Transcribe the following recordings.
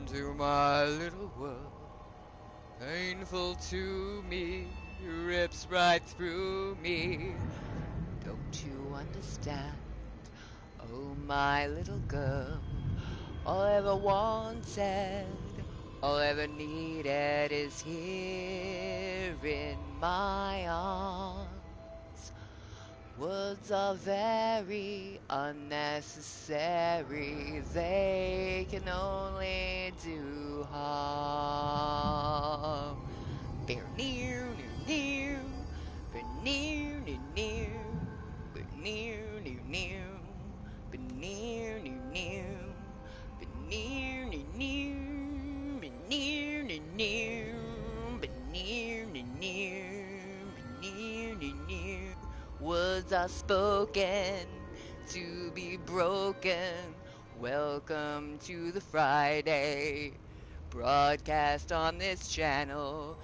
into my little world. Painful to me, rips right through me. Don't you understand? Oh, my little girl. All I ever wanted, all I ever needed is here in my arms. Words are very unnecessary, they can only do harm. Bear near, near, near, bear near, near, near, bear near, near, near, bear near, near, near, bear near, near, near, bear near, near, near, bear near, near, near, bear near, near, near. Words are spoken to be broken. Welcome to the Friday broadcast on this channel.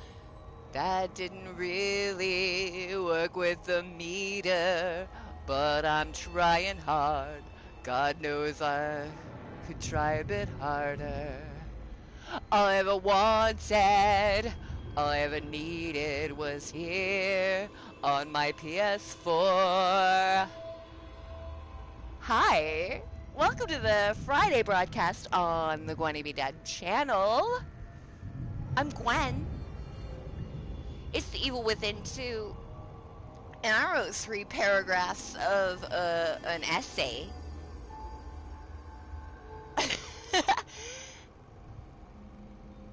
That didn't really work with the meter, but I'm trying hard. God knows I could try a bit harder. All I ever wanted, all I ever needed was here on my PS4. Hi, welcome to the Friday broadcast on the Gwenny Be Dead channel. I'm Gwen. It's the Evil Within 2, and I wrote 3 paragraphs of an essay.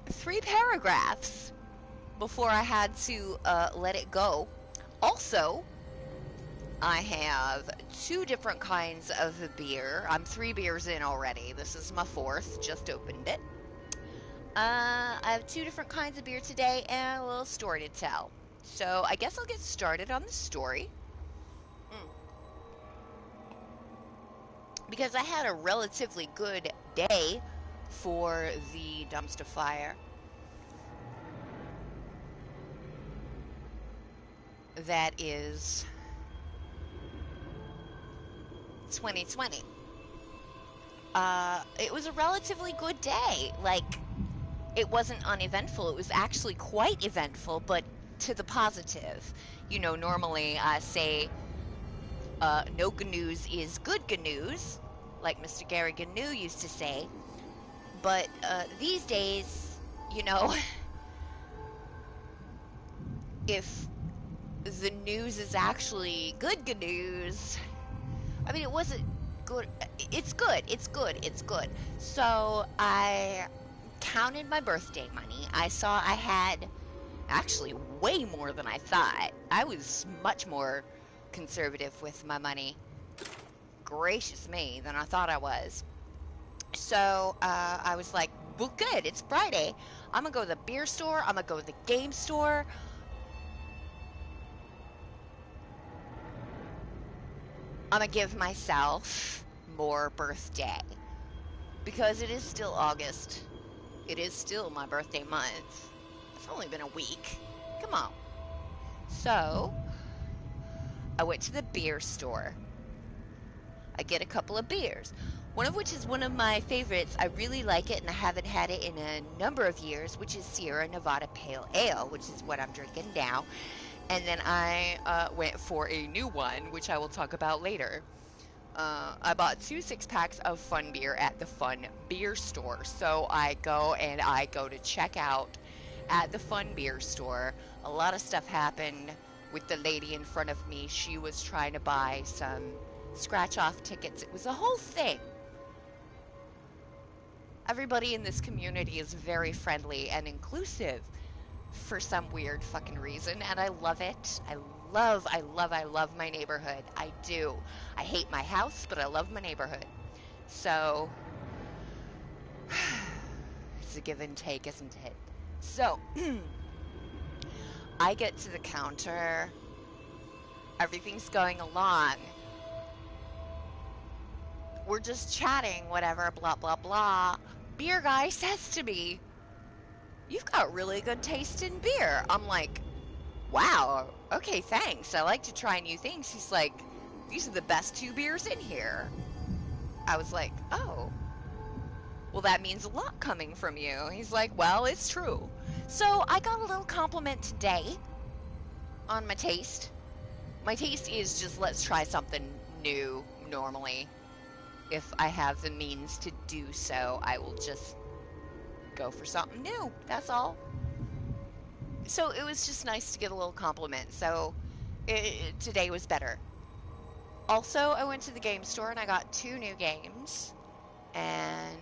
3 paragraphs before I had to let it go. Also, I have 2 different kinds of beer. I'm 3 beers in already. This is my 4th, just opened it. I have 2 different kinds of beer today and a little story to tell. So I guess I'll get started on the story. Because I had a relatively good day for the dumpster fire. That is 2020. It was a relatively good day. Like, it wasn't uneventful. It was actually quite eventful, but to the positive. You know, normally I say, no news is good news, like Mr. Gary Gnu used to say. But these days, you know, if the news is actually good news, I mean, it wasn't good. It's good. It's good. It's good. So I counted my birthday money. I saw I had actually way more than I thought. I was much more conservative with my money. Gracious me, than I thought I was. So I was like, well, good. It's Friday. I'm going to go to the beer store. I'm going to go to the game store. I'm going to give myself more birthday. Because it is still August. It is still my birthday month. It's only been a week. Come on. So, I went to the beer store. I get a couple of beers. One of which is one of my favorites. I really like it, and I haven't had it in a number of years, which is Sierra Nevada Pale Ale, which is what I'm drinking now. And then I went for a new one, which I will talk about later. I bought 2 6-packs of Fun Beer at the Fun Beer store. So I go to check out at the Fun Beer store. A lot of stuff happened with the lady in front of me. She was trying to buy some scratch-off tickets. It was a whole thing. Everybody in this community is very friendly and inclusive for some weird fucking reason, and I love it. I love my neighborhood. I do. I hate my house, but I love my neighborhood. So, it's a give and take, isn't it? So, I get to the counter. Everything's going along. We're just chatting, whatever, blah, blah, blah. Beer guy says to me, "You've got really good taste in beer." I'm like, wow, okay, thanks. I like to try new things. He's like, "These are the best 2 beers in here." I was like, oh. Well, that means a lot coming from you. He's like, well, it's true. So I got a little compliment today on my taste. My taste is just let's try something new normally. If I have the means to do so, I will just go for something new. That's all. So it was just nice to get a little compliment. So today was better. Also, I went to the game store and I got 2 new games and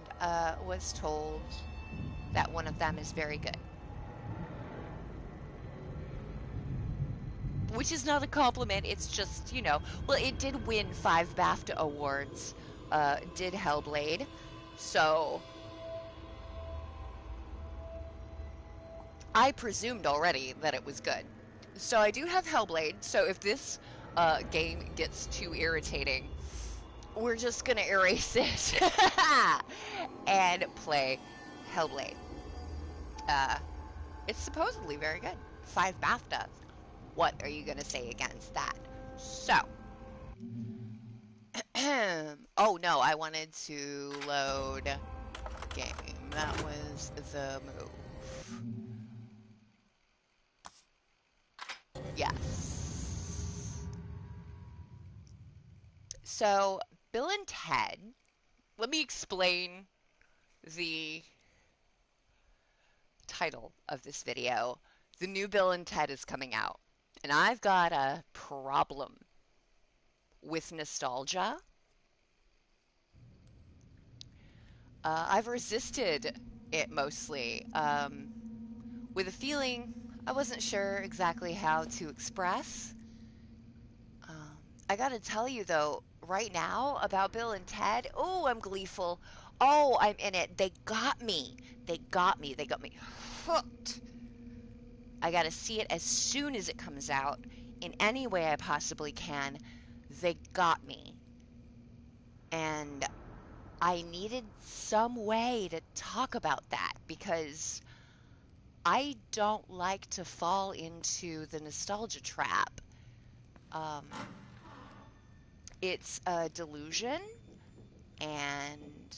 was told that one of them is very good. Which is not a compliment, it's just, well, it did win 5 BAFTA awards, did Hellblade, so I presumed already that it was good. So I do have Hellblade, so if this game gets too irritating, we're just gonna erase it and play Hellblade. Uh, it's supposedly very good. 5 BAFTAs. What are you gonna say against that? So, oh no, I wanted to load game. That was the move. Yes. So, Bill and Ted, let me explain the title of this video. The new Bill and Ted is coming out, and I've got a problem with nostalgia. I've resisted it mostly, with a feeling I wasn't sure exactly how to express. Um, I gotta tell you though, right now about Bill and Ted, oh, I'm gleeful. Oh, I'm in it. They got me. They got me. They got me hooked. I gotta see it as soon as it comes out in any way I possibly can. They got me. And I needed some way to talk about that because I don't like to fall into the nostalgia trap. Um, it's a delusion, and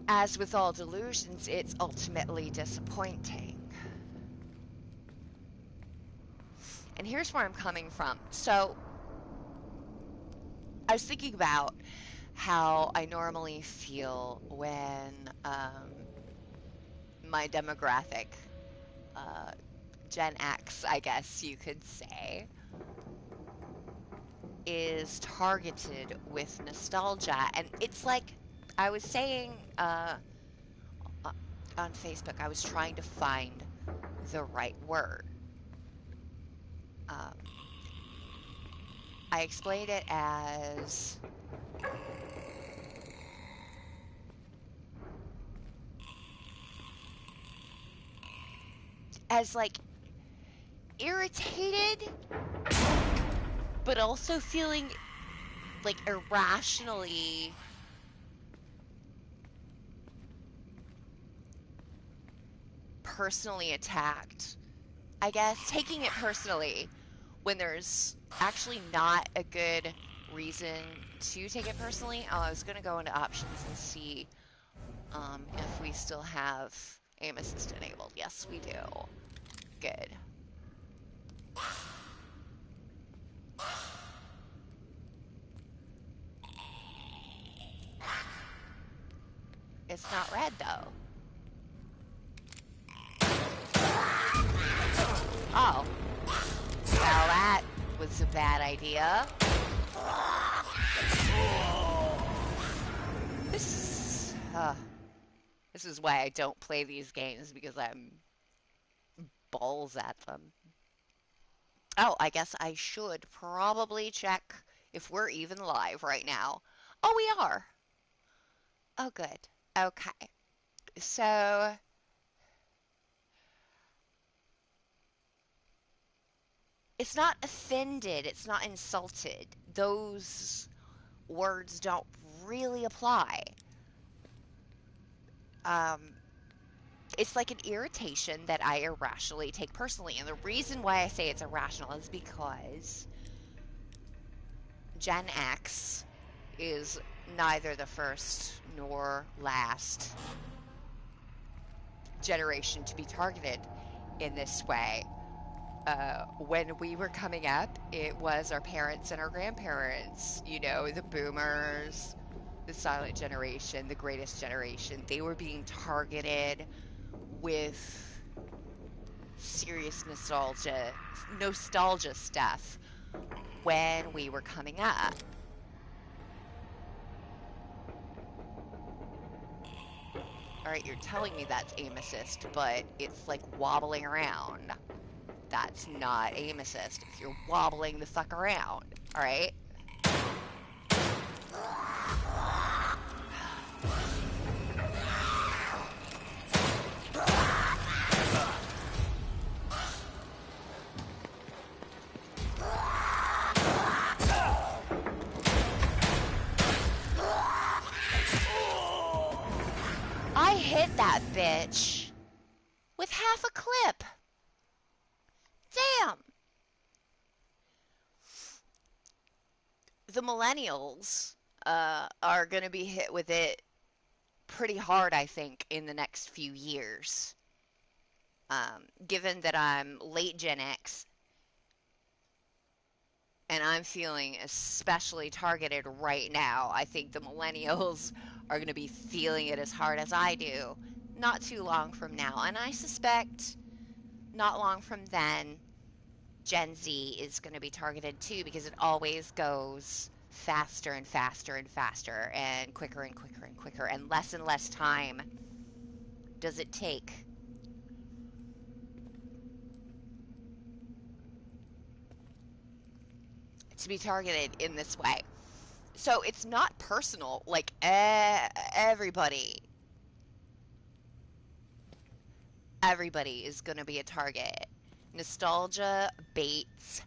as with all delusions, it's ultimately disappointing. And here's where I'm coming from. So, I was thinking about how I normally feel when my demographic, uh, Gen X, I guess you could say, is targeted with nostalgia. And it's like I was saying uh, on Facebook, I was trying to find the right word. Um, I explained it as like irritated, but also feeling like irrationally personally attacked. I guess taking it personally when there's actually not a good reason to take it personally. Oh, I was going to go into options and see if we still have aim assist enabled. Yes, we do. Good. It's not red though. Oh. Well, that was a bad idea. This, this is why I don't play these games, because I'm balls at them. Oh, I guess I should probably check if we're even live right now. Oh, we are. Oh, good. Okay. So, it's not offended, it's not insulted. Those words don't really apply. Um, it's like an irritation that I irrationally take personally. And the reason why I say it's irrational is because Gen X is neither the first nor last generation to be targeted in this way. When we were coming up, it was our parents and our grandparents, you know, the boomers, the silent generation, the greatest generation. They were being targeted with serious nostalgia stuff when we were coming up. All right, you're telling me that's aim assist, but it's like wobbling around. That's not aim assist if you're wobbling the fuck around. All right? I hit that bitch with half a clip. Damn. The millennials are going to be hit with it pretty hard, I think, in the next few years. Given that I'm late Gen X and I'm feeling especially targeted right now, I think the millennials are going to be feeling it as hard as I do not too long from now. And I suspect not long from then, Gen Z is going to be targeted too, because it always goes faster and faster and faster and quicker and quicker and less time does it take to be targeted in this way. So it's not personal. Like, everybody is going to be a target. Nostalgia baits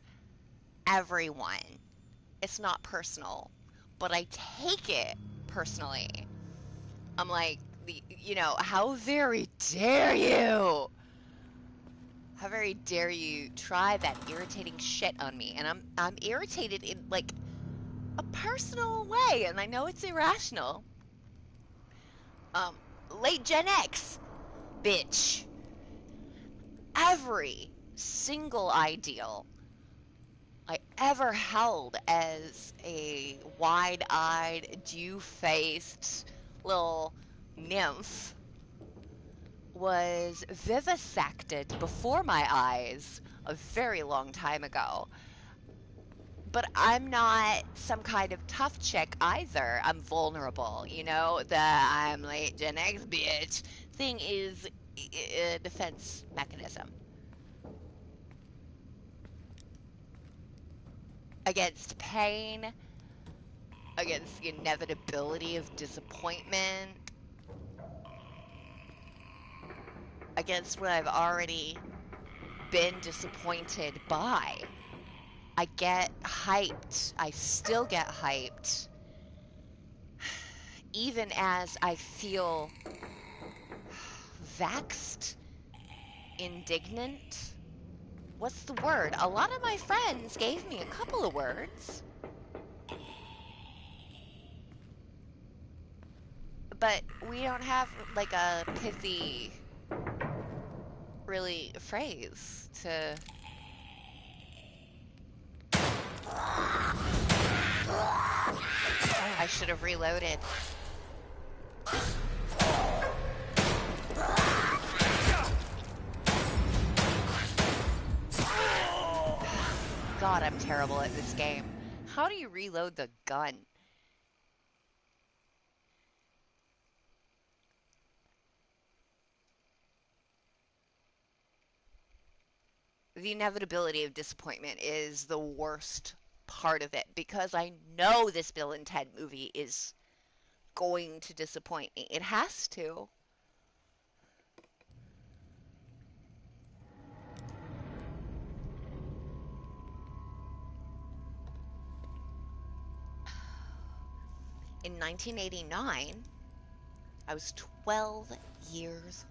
everyone. It's not personal, but I take it personally. I'm like, how very dare you? How very dare you try that irritating shit on me? And I'm irritated in like a personal way, and I know it's irrational. Um, Late Gen X, bitch. Every single ideal I ever held as a wide-eyed, dew-faced little nymph was vivisected before my eyes a very long time ago. But I'm not some kind of tough chick either. I'm vulnerable, The I'm late Gen X bitch thing is a defense mechanism against pain, against the inevitability of disappointment, against what I've already been disappointed by. I get hyped. I still get hyped. Even as I feel vexed, indignant. What's the word? A lot of my friends gave me a couple of words. But we don't have like a pithy, really, phrase to. I should have reloaded. God, I'm terrible at this game. How do you reload the gun? The inevitability of disappointment is the worst part of it, because I know this Bill and Ted movie is going to disappoint me. It has to. In 1989, I was 12 years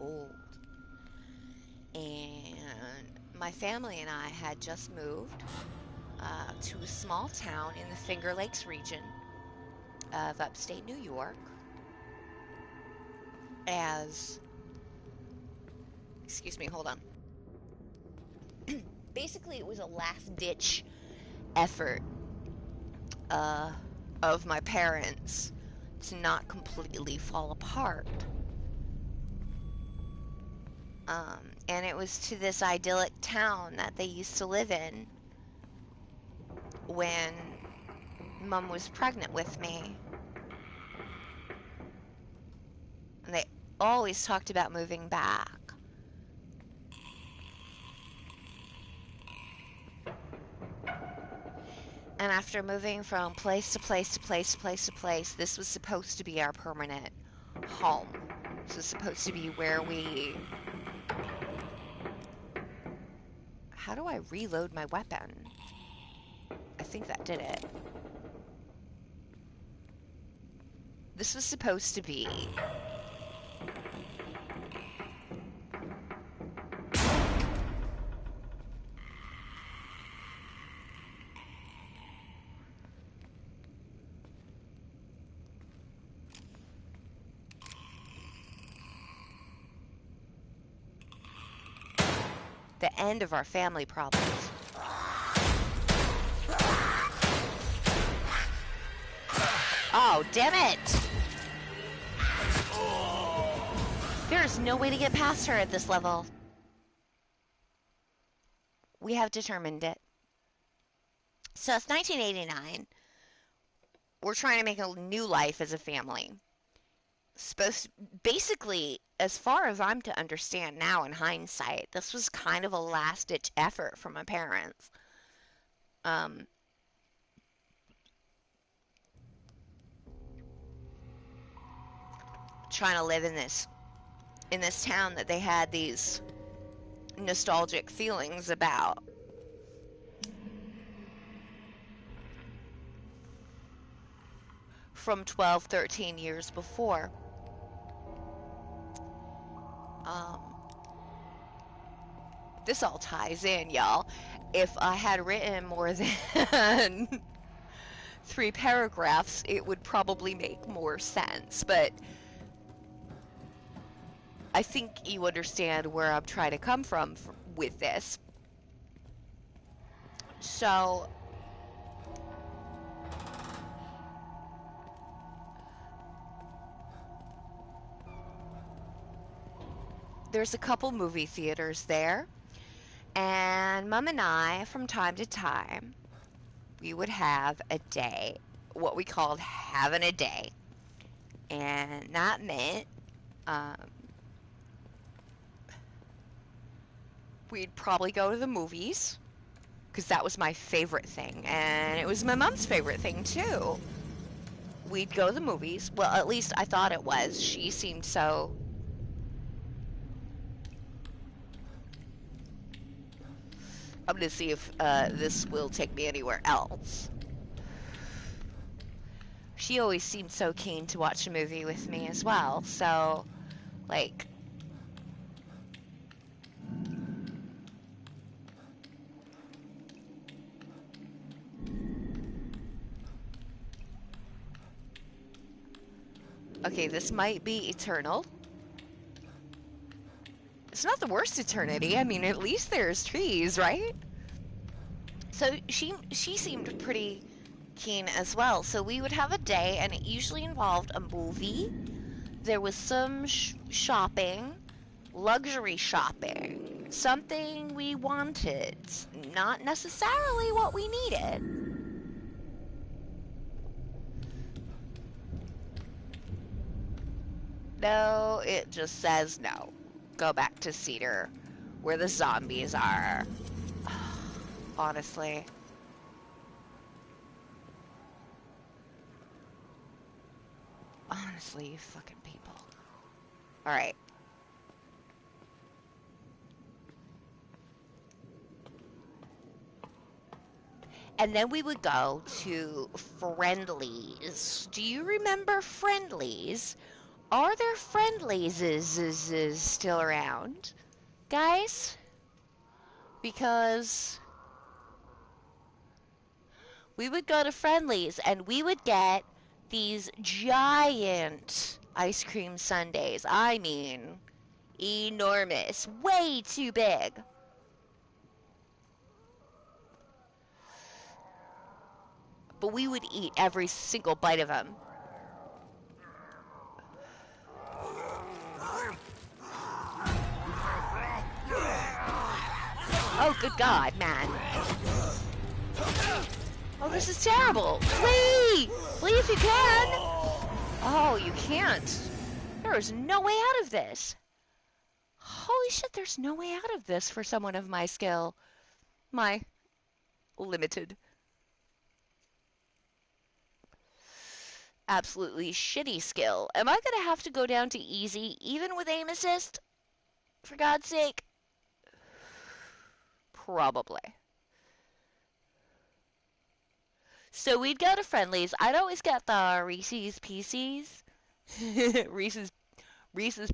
old. And my family and I had just moved to a small town in the Finger Lakes region of upstate New York as, excuse me, hold on. Basically, it was a last-ditch effort of my parents to not completely fall apart. And it was to this idyllic town that they used to live in when Mom was pregnant with me. And they always talked about moving back. And after moving from place to place to place to place to place, this was supposed to be our permanent home. This was supposed to be where we... How do I reload my weapon? I think that did it. This was supposed to be... the end of our family problems. Oh, damn it! There's no way to get past her at this level. We have determined it. So it's 1989. We're trying to make a new life as a family. Basically, as far as I'm to understand now in hindsight, this was kind of a last-ditch effort from my parents. Trying to live in this town that they had these nostalgic feelings about. From 12, 13 years before. This all ties in, y'all. If I had written more than 3 paragraphs, it would probably make more sense, but I think you understand where I'm trying to come from with this. So, there's a couple movie theaters there, and Mom and I, from time to time, we would have a day, what we called having a day, and that meant we'd probably go to the movies, because that was my favorite thing, and it was my mom's favorite thing too. We'd go to the movies. Well, at least I thought it was. She seemed so... I'm going to see if this will take me anywhere else. She always seemed so keen to watch a movie with me as well, so, like... Okay, this might be eternal. It's not the worst eternity. I mean, at least there's trees, right? So she seemed pretty keen as well. So we would have a day, and it usually involved a movie. There was some shopping, luxury shopping, something we wanted, not necessarily what we needed. No, it just says no. Go back to Cedar, where the zombies are. Honestly. Honestly, you fucking people. Alright. And then we would go to Friendly's. Do you remember Friendly's Are there friendlies is still around, guys? Because we would go to Friendlies and we would get these giant ice cream sundaes. I mean, enormous, way too big. But we would eat every single bite of them. Oh, good God, man. Oh, this is terrible. Flee! Flee if you can! Oh, you can't. There is no way out of this. Holy shit, there's no way out of this for someone of my skill. My limited, absolutely shitty skill. Am I gonna have to go down to easy, even with aim assist? For God's sake? Probably. So we'd go to Friendlies. I'd always get the Reese's Pieces. Reese's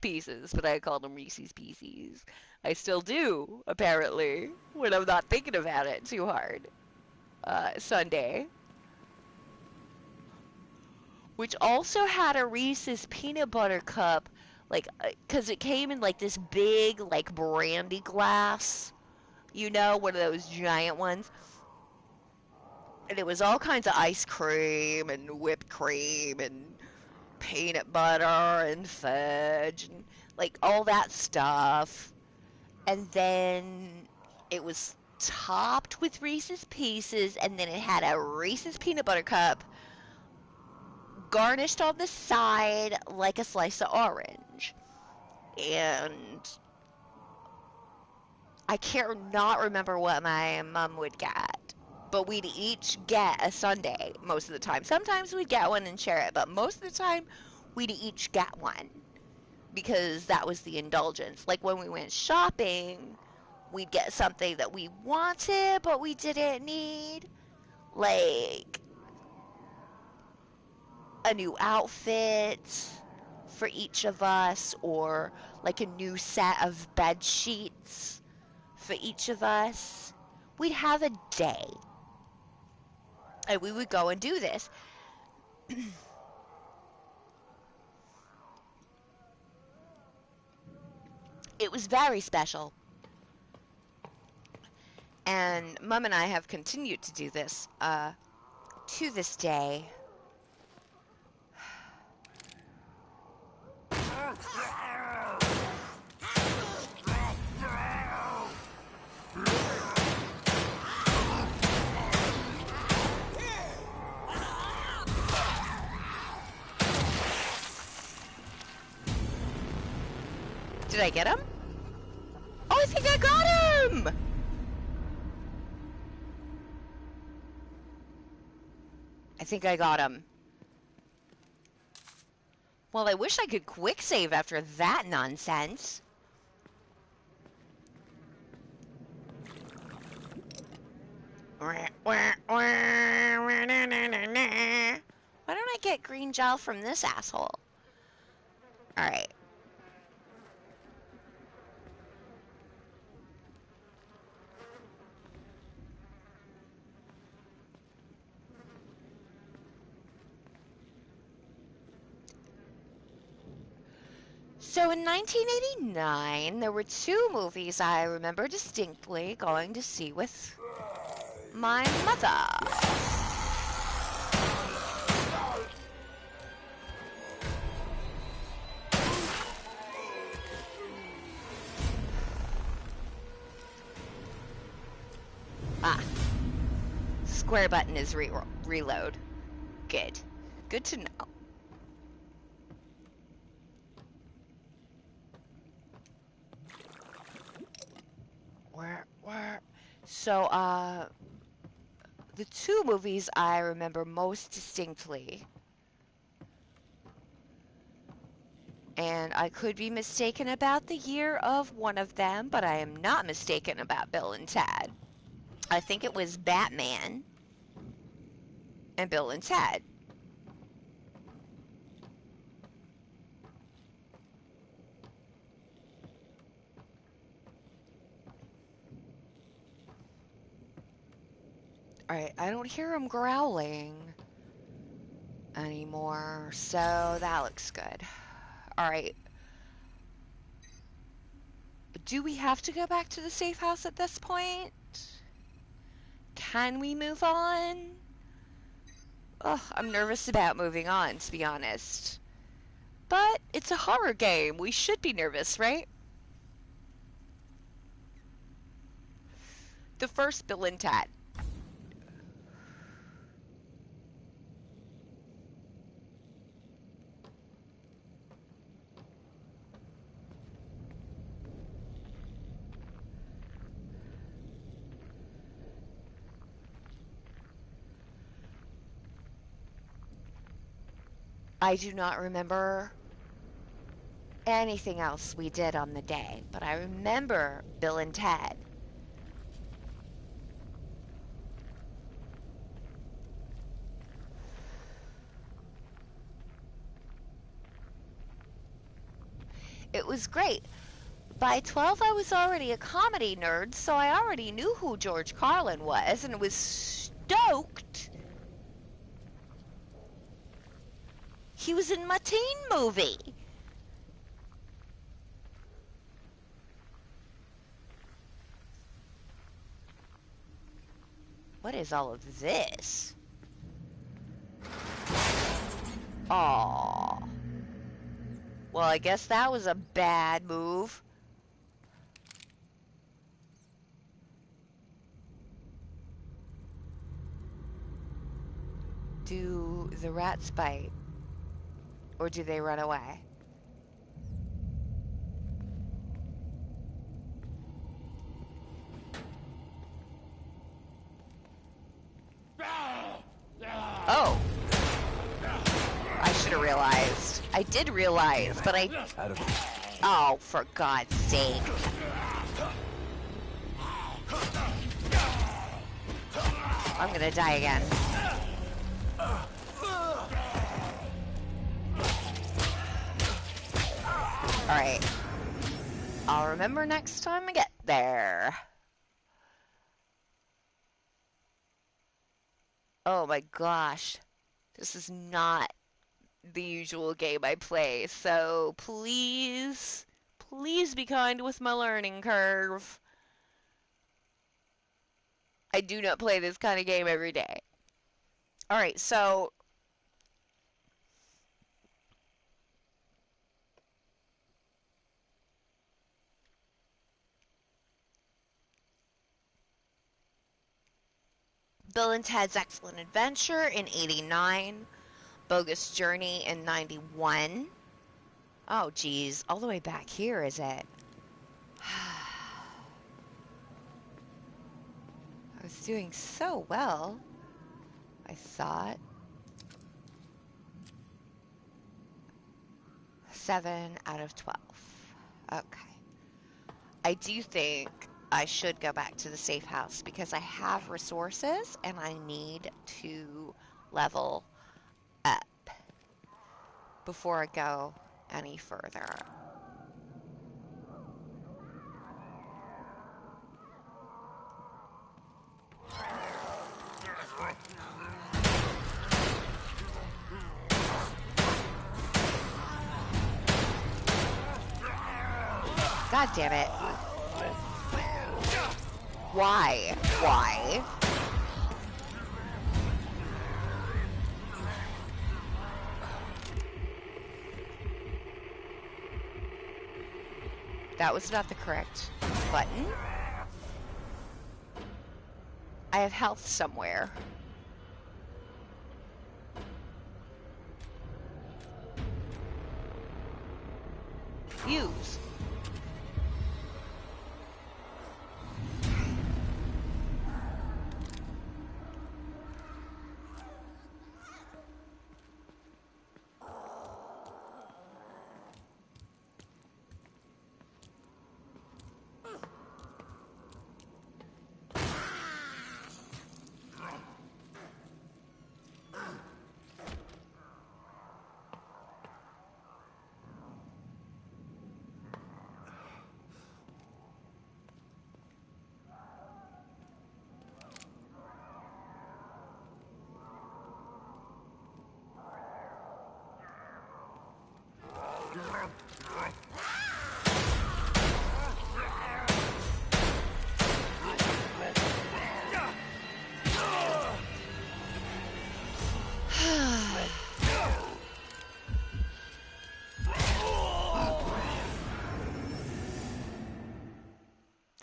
Pieces, but I called them Reese's Pieces. I still do, apparently, when I'm not thinking about it too hard. Sunday. Which also had a Reese's peanut butter cup, like, because it came in like this big, like, brandy glass. You know, one of those giant ones. And it was all kinds of ice cream and whipped cream and peanut butter and fudge and like all that stuff. And then it was topped with Reese's Pieces, and then it had a Reese's peanut butter cup garnished on the side like a slice of orange. And I cannot remember what my mom would get, but we'd each get a sundae most of the time. Sometimes we'd get one and share it, but most of the time we'd each get one because that was the indulgence. Like when we went shopping, we'd get something that we wanted but we didn't need, like a new outfit for each of us, or like a new set of bed sheets for each of us. We'd have a day and we would go and do this. It was very special, and Mum and I have continued to do this to this day. Did I get him? Oh, I think I got him! I think I got him. Well, I wish I could quick save after that nonsense. Why don't I get green gel from this asshole? Alright. So in 1989, there were two movies I remember distinctly going to see with my mother. Square button is reload. Good. Good to know. Where? So, the two movies I remember most distinctly, and I could be mistaken about the year of one of them, but I am not mistaken about Bill and Ted. I think it was Batman and Bill and Ted. Alright, I don't hear him growling anymore, so that looks good. Alright. Do we have to go back to the safe house at this point? Can we move on? Ugh, I'm nervous about moving on, to be honest. But it's a horror game. We should be nervous, right? The first Bill and Ted. I do not remember anything else we did on the day, but I remember Bill and Ted. It was great. By 12, I was already a comedy nerd, so I already knew who George Carlin was and was stoked. He was in my teen movie. What is all of this? Aww. Well, I guess that was a bad move. Do the rats bite? Or do they run away? Oh. I should have realized. I did realize, but I... Oh, for God's sake. I'm gonna die again. Alright. I'll remember next time I get there. Oh my gosh. This is not the usual game I play, so please, please be kind with my learning curve. I do not play this kind of game every day. Alright, so... Bill and Ted's Excellent Adventure in 89. Bogus Journey in 91. Oh, geez. All the way back here, is it? I was doing so well, I thought. 7 out of 12. Okay. I do think I should go back to the safe house because I have resources and I need to level up before I go any further. God damn it. Why? Why? That was not the correct button. I have health somewhere. Use.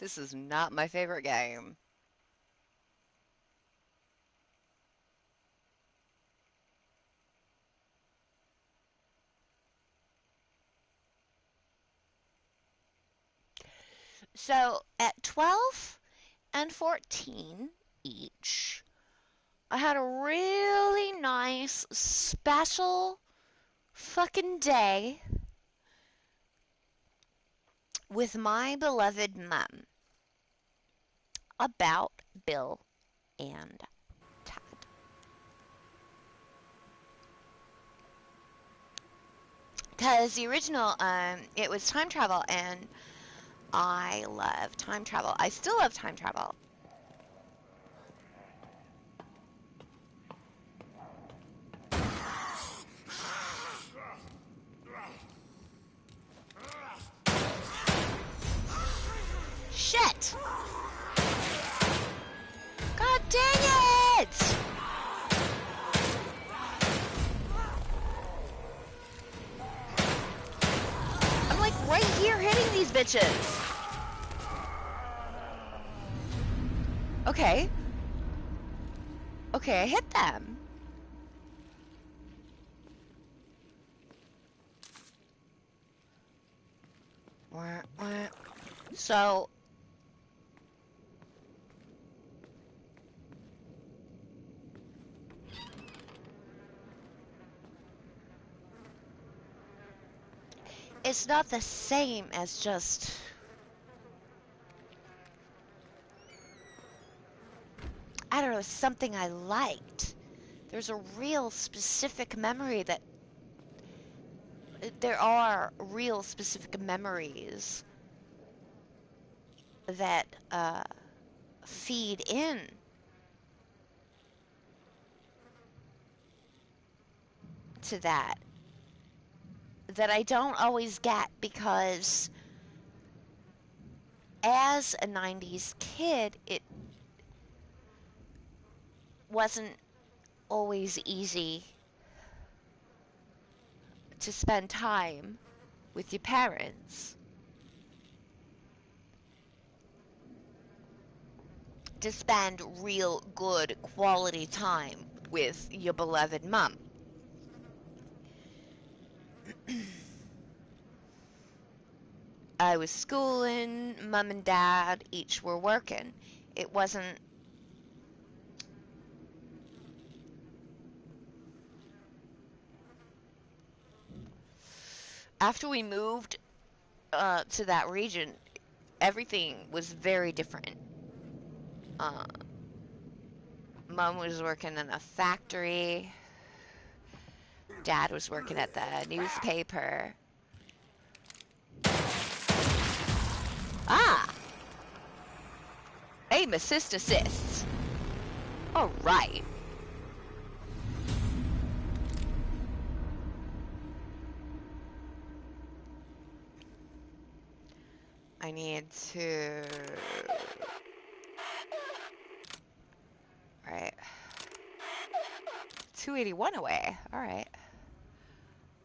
This is not my favorite game. So at 12 and 14 each, I had a really nice, special fucking day with my beloved mum about Bill and Ted. Because the original, it was time travel, and I love time travel. I still love time travel. Shit! God dang it! I'm like right here hitting these bitches. Okay. Okay, I hit them. So it's not the same as just I don't know, something I liked. There's a real specific memory that there are real specific memories that feed in to that I don't always get because as a 90s kid it wasn't always easy to spend time with your parents, to spend real good quality time with your beloved mom. I was schooling, mom and dad each were working. It wasn't after we moved to that region, everything was very different. Uh, Mom was working in a factory. Dad was working at the newspaper. Ah! Aim assist assists. All right. I need to... Alright. 281 away. Alright.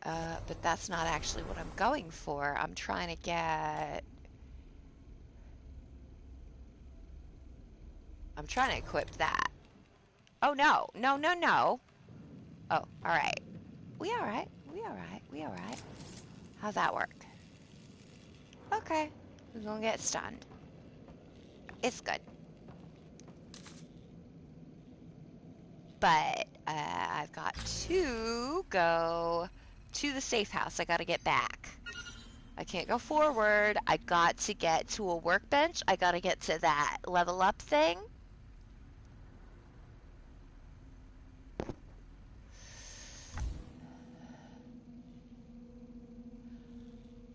But that's not actually what I'm going for. I'm trying to get... I'm trying to equip that. Oh, no. No, no, no. Oh, alright. We alright. We alright. We alright. How's that work? Okay. We're gonna get stunned. It's good. But I've got to go to the safe house. I gotta get back. I can't go forward. I got to get to a workbench. I gotta get to that level up thing.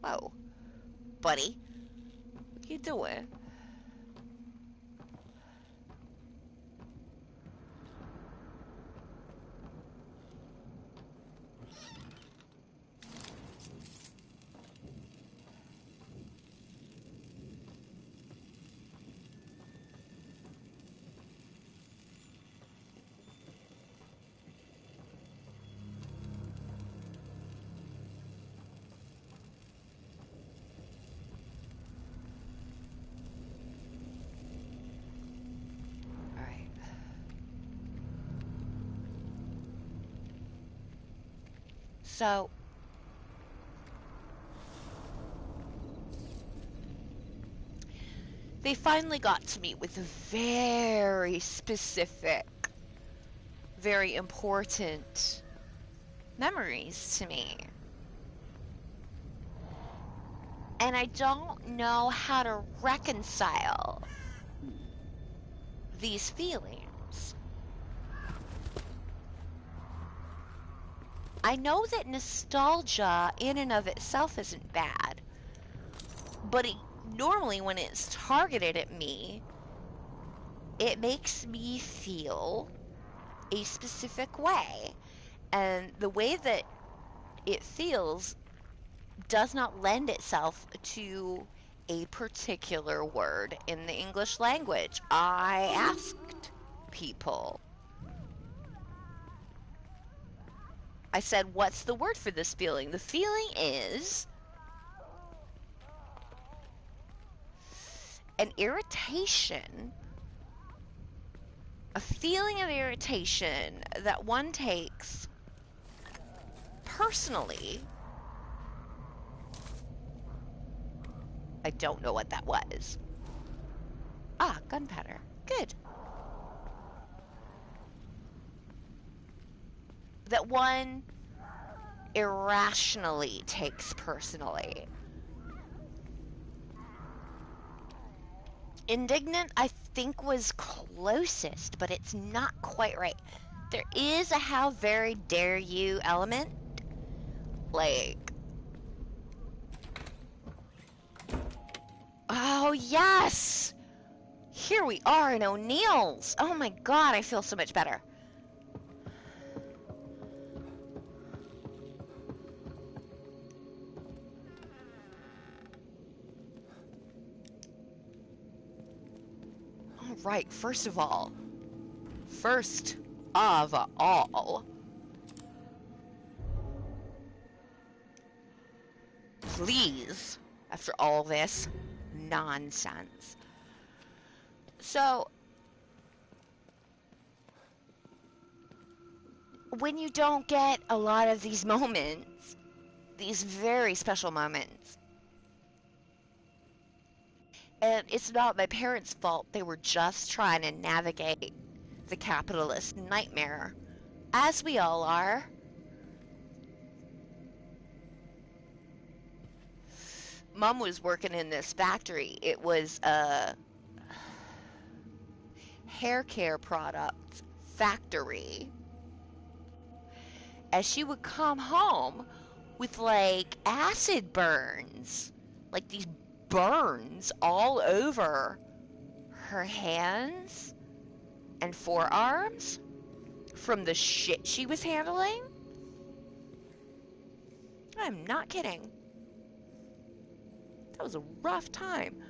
Whoa. Buddy. What you doing? So, they finally got to me with very specific, very important memories to me. And I don't know how to reconcile these feelings. I know that nostalgia in and of itself isn't bad, but normally when it's targeted at me, it makes me feel a specific way. And the way that it feels does not lend itself to a particular word in the English language. I asked people. I said, what's the word for this feeling? The feeling is an irritation, a feeling of irritation that one takes personally. I don't know what that was. Ah, gunpowder. Good. That one irrationally takes personally. Indignant, I think, was closest, but it's not quite right. There is a how very dare you element. Like, oh yes! Here we are in O'Neill's. Oh my god, I feel so much better. Alright, first of all, please, after all this nonsense. So, when you don't get a lot of these moments, these very special moments, and it's not my parents' fault, they were just trying to navigate the capitalist nightmare, as we all are. Mom was working in this factory. It was a hair care product factory. As she would come home with like acid burns, like these burns all over her hands and forearms from the shit she was handling. I'm not kidding. That was a rough time.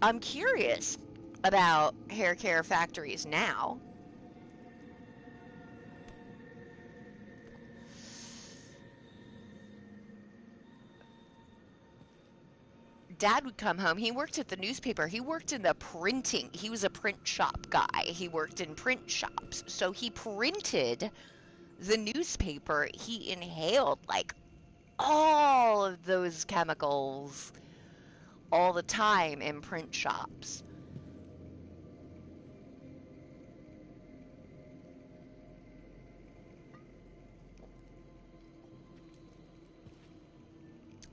I'm curious about hair care factories now. Dad would come home. He worked at the newspaper. He worked in the printing. He was a print shop guy. He worked in print shops. So he printed the newspaper. He inhaled like all of those chemicals all the time in print shops.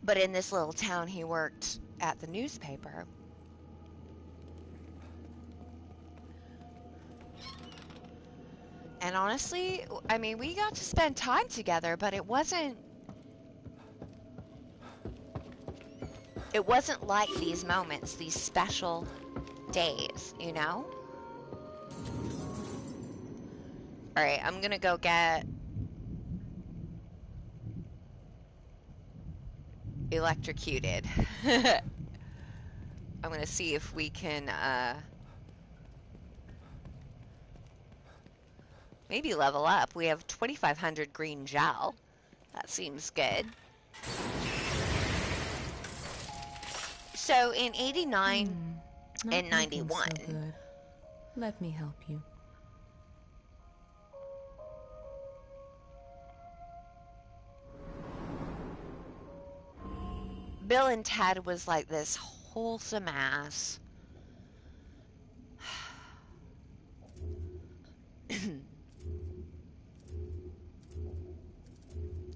But in this little town, he worked at the newspaper. And honestly, I mean, we got to spend time together, but it wasn't like these moments, these special days, you know? All right, I'm gonna go get electrocuted. I'm gonna see if we can maybe level up. We have 2500 green gel. That seems good. So in 89 and 91, so good. Let me help you. Bill and Ted was like this wholesome ass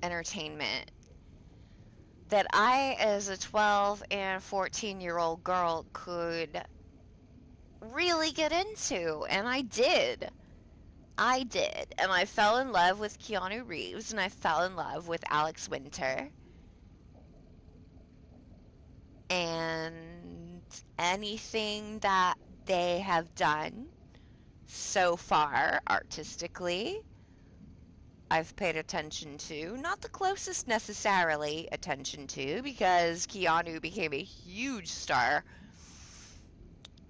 entertainment that I, as a 12 and 14-year-old girl, could really get into. And I did. I did. And I fell in love with Keanu Reeves, and I fell in love with Alex Winter. And anything that they have done so far artistically, I've paid attention to. Not the closest necessarily attention to, because Keanu became a huge star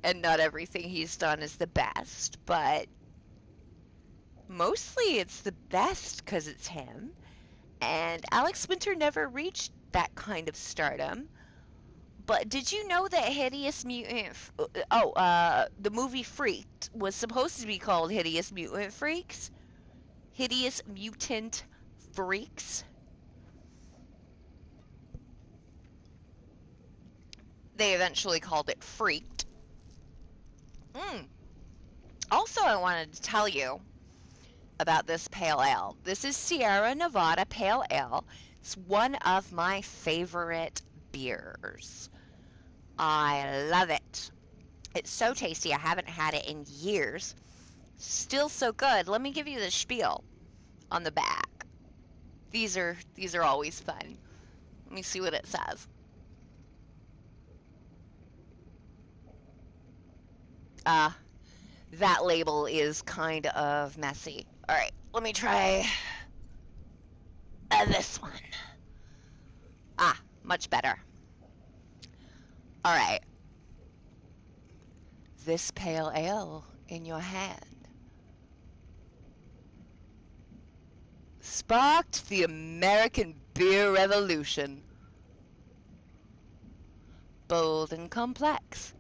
and not everything he's done is the best, but mostly it's the best because it's him. And Alex Winter never reached that kind of stardom. But did you know that Hideous Mutant... the movie Freaked was supposed to be called Hideous Mutant Freaks? Hideous Mutant Freaks? They eventually called it Freaked. Also, I wanted to tell you about this pale ale. This is Sierra Nevada Pale Ale. It's one of my favorite beers. I love it. It's so tasty. I haven't had it in years. Still so good. Let me give you the spiel on the back. These are always fun. Let me see what it says. That label is kind of messy. All right, let me try this one. Much better. All right. This pale ale in your hand sparked the American beer revolution. Bold and complex,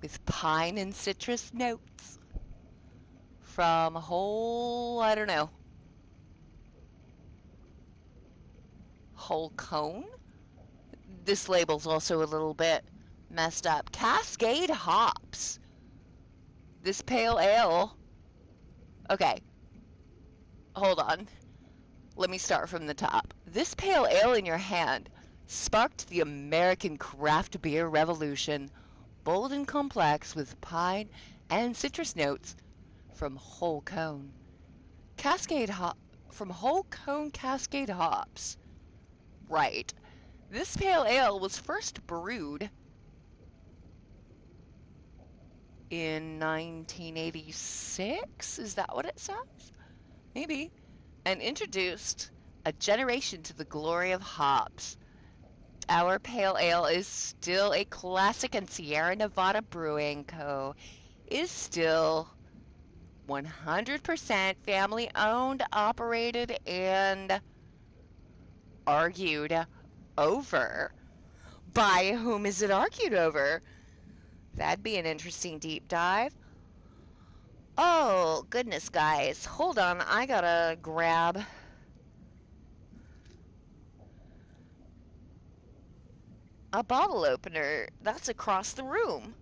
with pine and citrus notes. From whole cone? This label's also a little bit messed up. Cascade hops. This pale ale. Okay, hold on. Let me start from the top. This pale ale in your hand sparked the American craft beer revolution. Bold and complex with pine and citrus notes from whole cone. From whole cone Cascade hops. Right. This pale ale was first brewed in 1986? Is that what it says? Maybe. And introduced a generation to the glory of hops. Our pale ale is still a classic, and Sierra Nevada Brewing Co. is still 100% family owned, operated, and argued over. By whom is it argued over? That'd be an interesting deep dive. Oh, goodness, guys. Hold on. I gotta grab a bottle opener. That's across the room.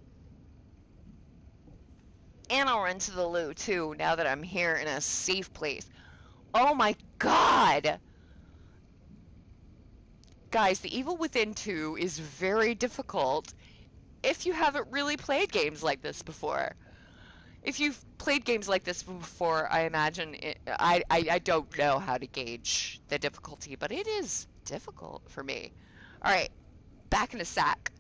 And I'll run to the loo, too, now that I'm here in a safe place. Oh my god! Guys, The Evil Within 2 is very difficult if you haven't really played games like this before. If you've played games like this before, I imagine I don't know how to gauge the difficulty, but it is difficult for me. All right, back in a sec.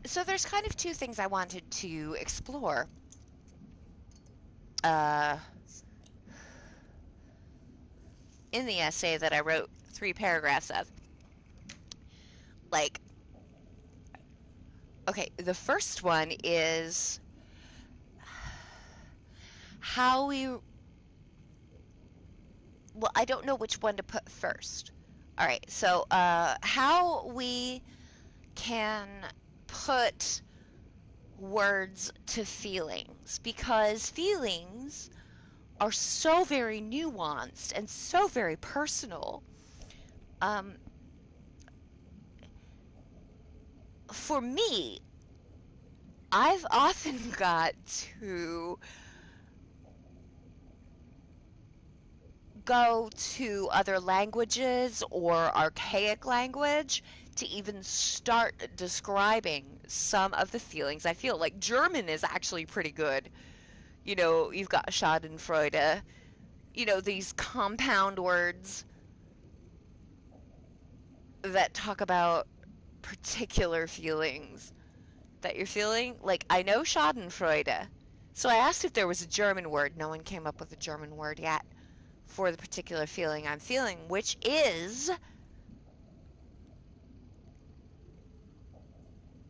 So there's kind of two things I wanted to explore. In the essay that I wrote 3 paragraphs of. Like, okay, the first one is how we, well, I don't know which one to put first. All right, so how we can put words to feelings, because feelings are so very nuanced and so very personal. Um, for me, I've often got to go to other languages or archaic language to even start describing some of the feelings I feel. Like German is actually pretty good. You know, you've got Schadenfreude, you know, these compound words that talk about particular feelings that you're feeling. Like, I know Schadenfreude. So I asked if there was a German word. No one came up with a German word yet for the particular feeling I'm feeling, which is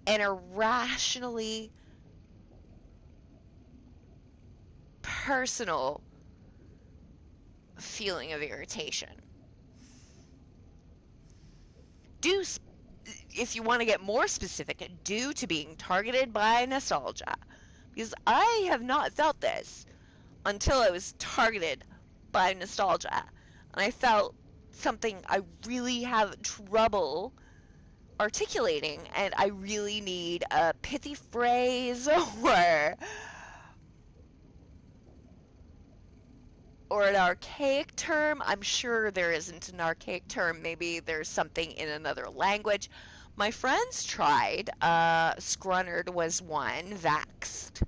an irrationally personal feeling of irritation. Due, if you want to get more specific, due to being targeted by nostalgia. Because I have not felt this until I was targeted by nostalgia. And I felt something I really have trouble articulating, and I really need a pithy phrase or an archaic term. I'm sure there isn't an archaic term. Maybe there's something in another language. My friends tried. Scrunnered was one. Vaxed.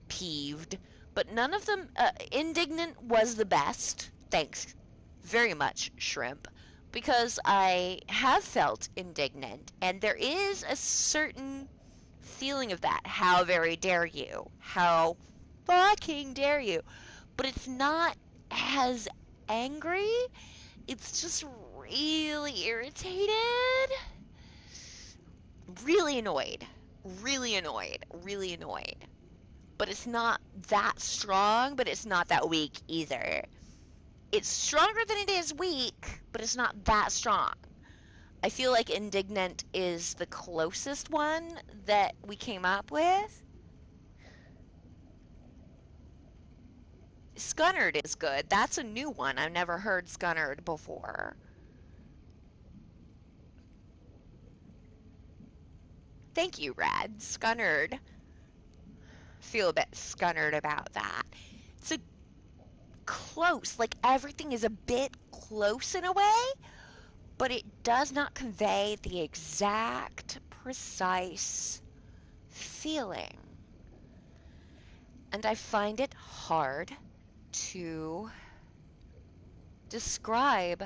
Peeved. But none of them. Indignant was the best. Thanks very much, Shrimp. Because I have felt indignant, and there is a certain feeling of that. How very dare you? How fucking dare you? But it's not as angry. It's just really irritated. Really annoyed. Really annoyed. Really annoyed. But it's not that strong, but it's not that weak either. It's stronger than it is weak, but it's not that strong. I feel like indignant is the closest one that we came up with. Scunnered is good. That's a new one. I've never heard Scunnered before. Thank you, Rad. Scunnered. Feel a bit scunnered about that. It's a close, like everything is a bit close in a way, but it does not convey the exact, precise feeling. And I find it hard to describe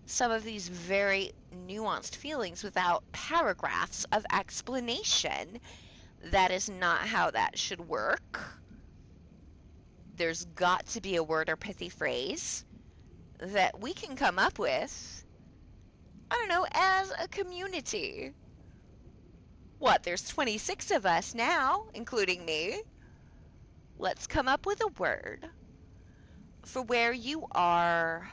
some of these very nuanced feelings without paragraphs of explanation. That is not how that should work. There's got to be a word or pithy phrase that we can come up with, I don't know, as a community. What, there's 26 of us now, including me. Let's come up with a word for where you are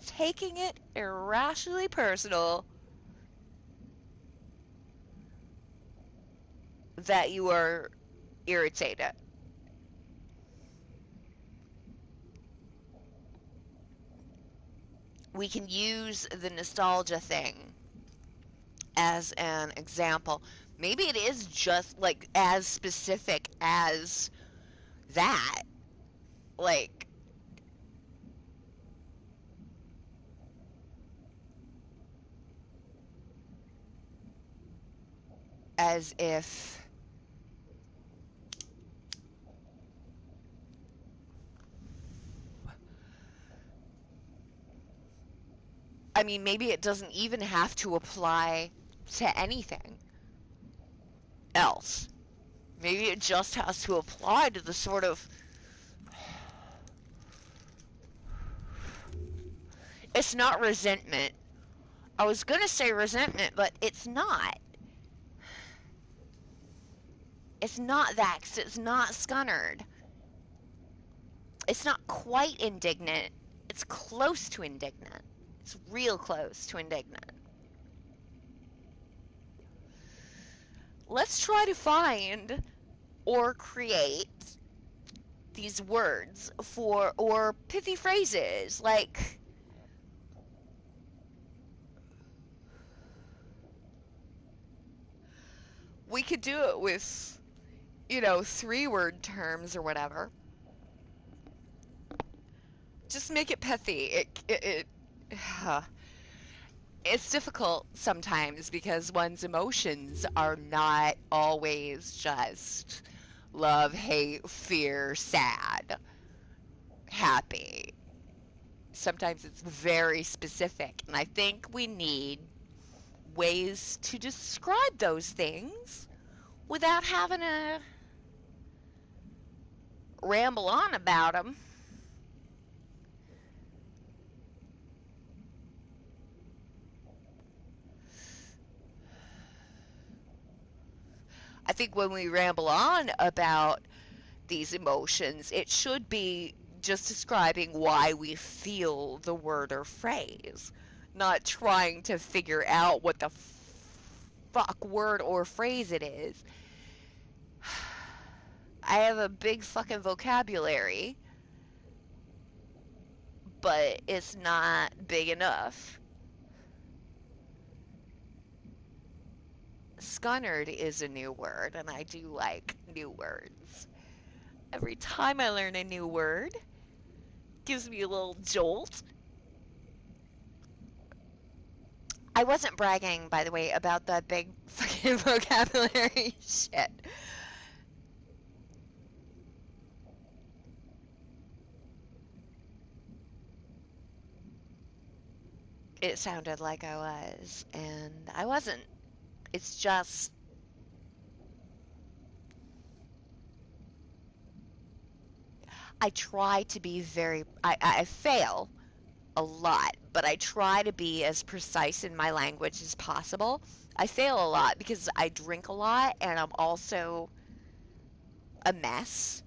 taking it irrationally personal that you are irritated. We can use the nostalgia thing as an example. Maybe it is just like as specific as that. Like, as if I mean, maybe it doesn't even have to apply to anything else. Maybe it just has to apply to the sort of... It's not resentment. I was gonna say resentment, but it's not. It's not that, 'cause it's not scunnered. It's not quite indignant. It's close to indignant. It's real close to indignant. Let's try to find or create these words for, or pithy phrases, like, we could do it with, 3-word terms or whatever. Just make it pithy. It's difficult sometimes because one's emotions are not always just love, hate, fear, sad, happy. Sometimes it's very specific, and I think we need ways to describe those things without having to ramble on about them. I think when we ramble on about these emotions, it should be just describing why we feel the word or phrase, not trying to figure out what the fuck word or phrase it is. I have a big fucking vocabulary, but it's not big enough. Scunnered is a new word, and I do like new words. Every time I learn a new word, gives me a little jolt. I wasn't bragging, by the way, about that big fucking vocabulary shit. It sounded like I was, and I wasn't. It's just... I try to be very... I fail a lot, but I try to be as precise in my language as possible. I fail a lot because I drink a lot, and I'm also a mess.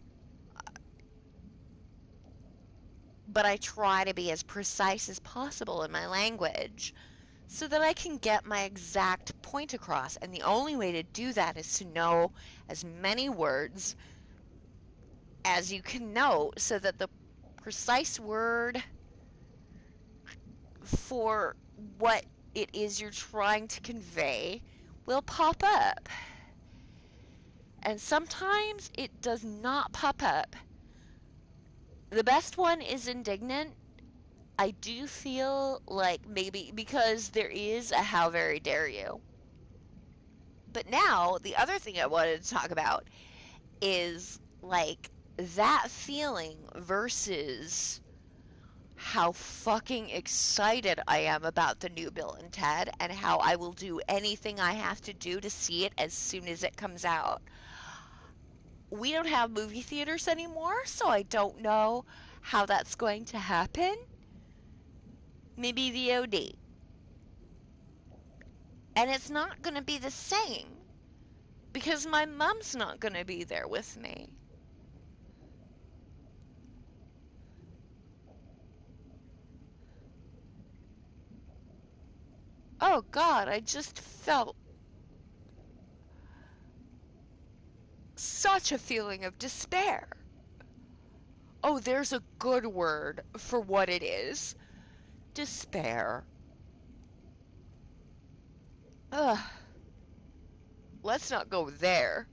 But I try to be as precise as possible in my language so that I can get my exact point across. And the only way to do that is to know as many words as you can know so that the precise word for what it is you're trying to convey will pop up. And sometimes it does not pop up. The best one is indignant. I do feel like maybe because there is a how very dare you. But now, the other thing I wanted to talk about is like that feeling versus how fucking excited I am about the new Bill and Ted and how I will do anything I have to do to see it as soon as it comes out. We don't have movie theaters anymore, so I don't know how that's going to happen. Maybe VOD. And it's not going to be the same because my mom's not going to be there with me. Oh God, I just felt such a feeling of despair. Oh, there's a good word for what it is. Despair. Ugh. Let's not go there.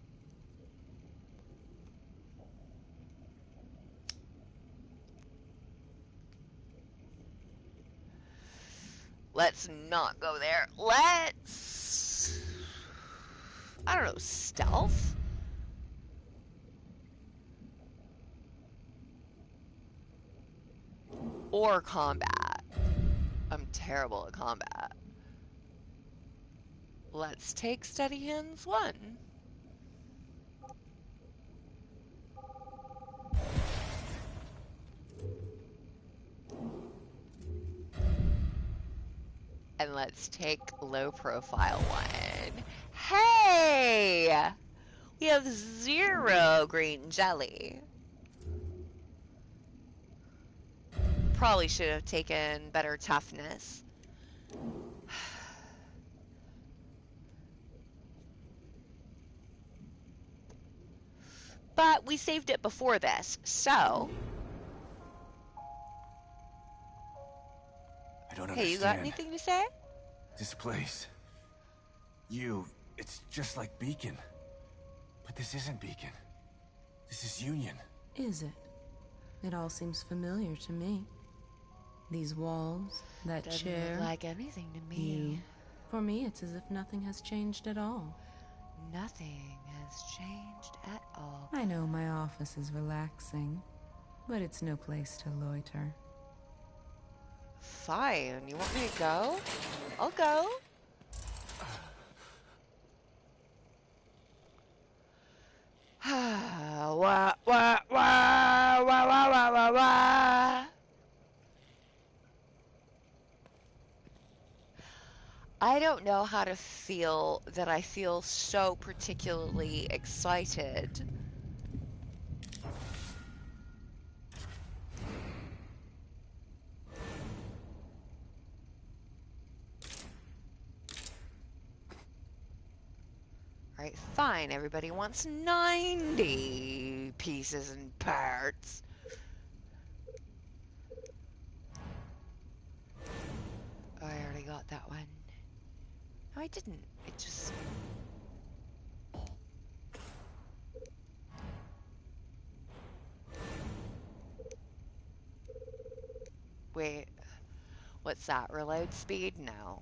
Let's not go there. Let's... I don't know, stealth? Or combat. I'm terrible at combat. Let's take steady hands 1. And let's take low profile 1. Hey! We have 0 green jelly. Probably should have taken better toughness. But we saved it before this, so... I don't Hey, understand. you got anything to say? This place. It's just like Beacon. But this isn't Beacon. This is Union. Is it? It all seems familiar to me. These walls, that Doesn't chair. look like anything to me. You. For me, it's as if nothing has changed at all. Nothing has changed at all. I know my office is relaxing, but it's no place to loiter. Fine. You want me to go? I'll go. Wah, wah, wah, wah, wah, wah, wah, wah. I don't know how to feel that I feel so particularly excited. Alright, fine. Everybody wants 90 pieces and parts. Oh, I already got that one. No, I didn't. It just... Wait. What's that? Reload speed? No.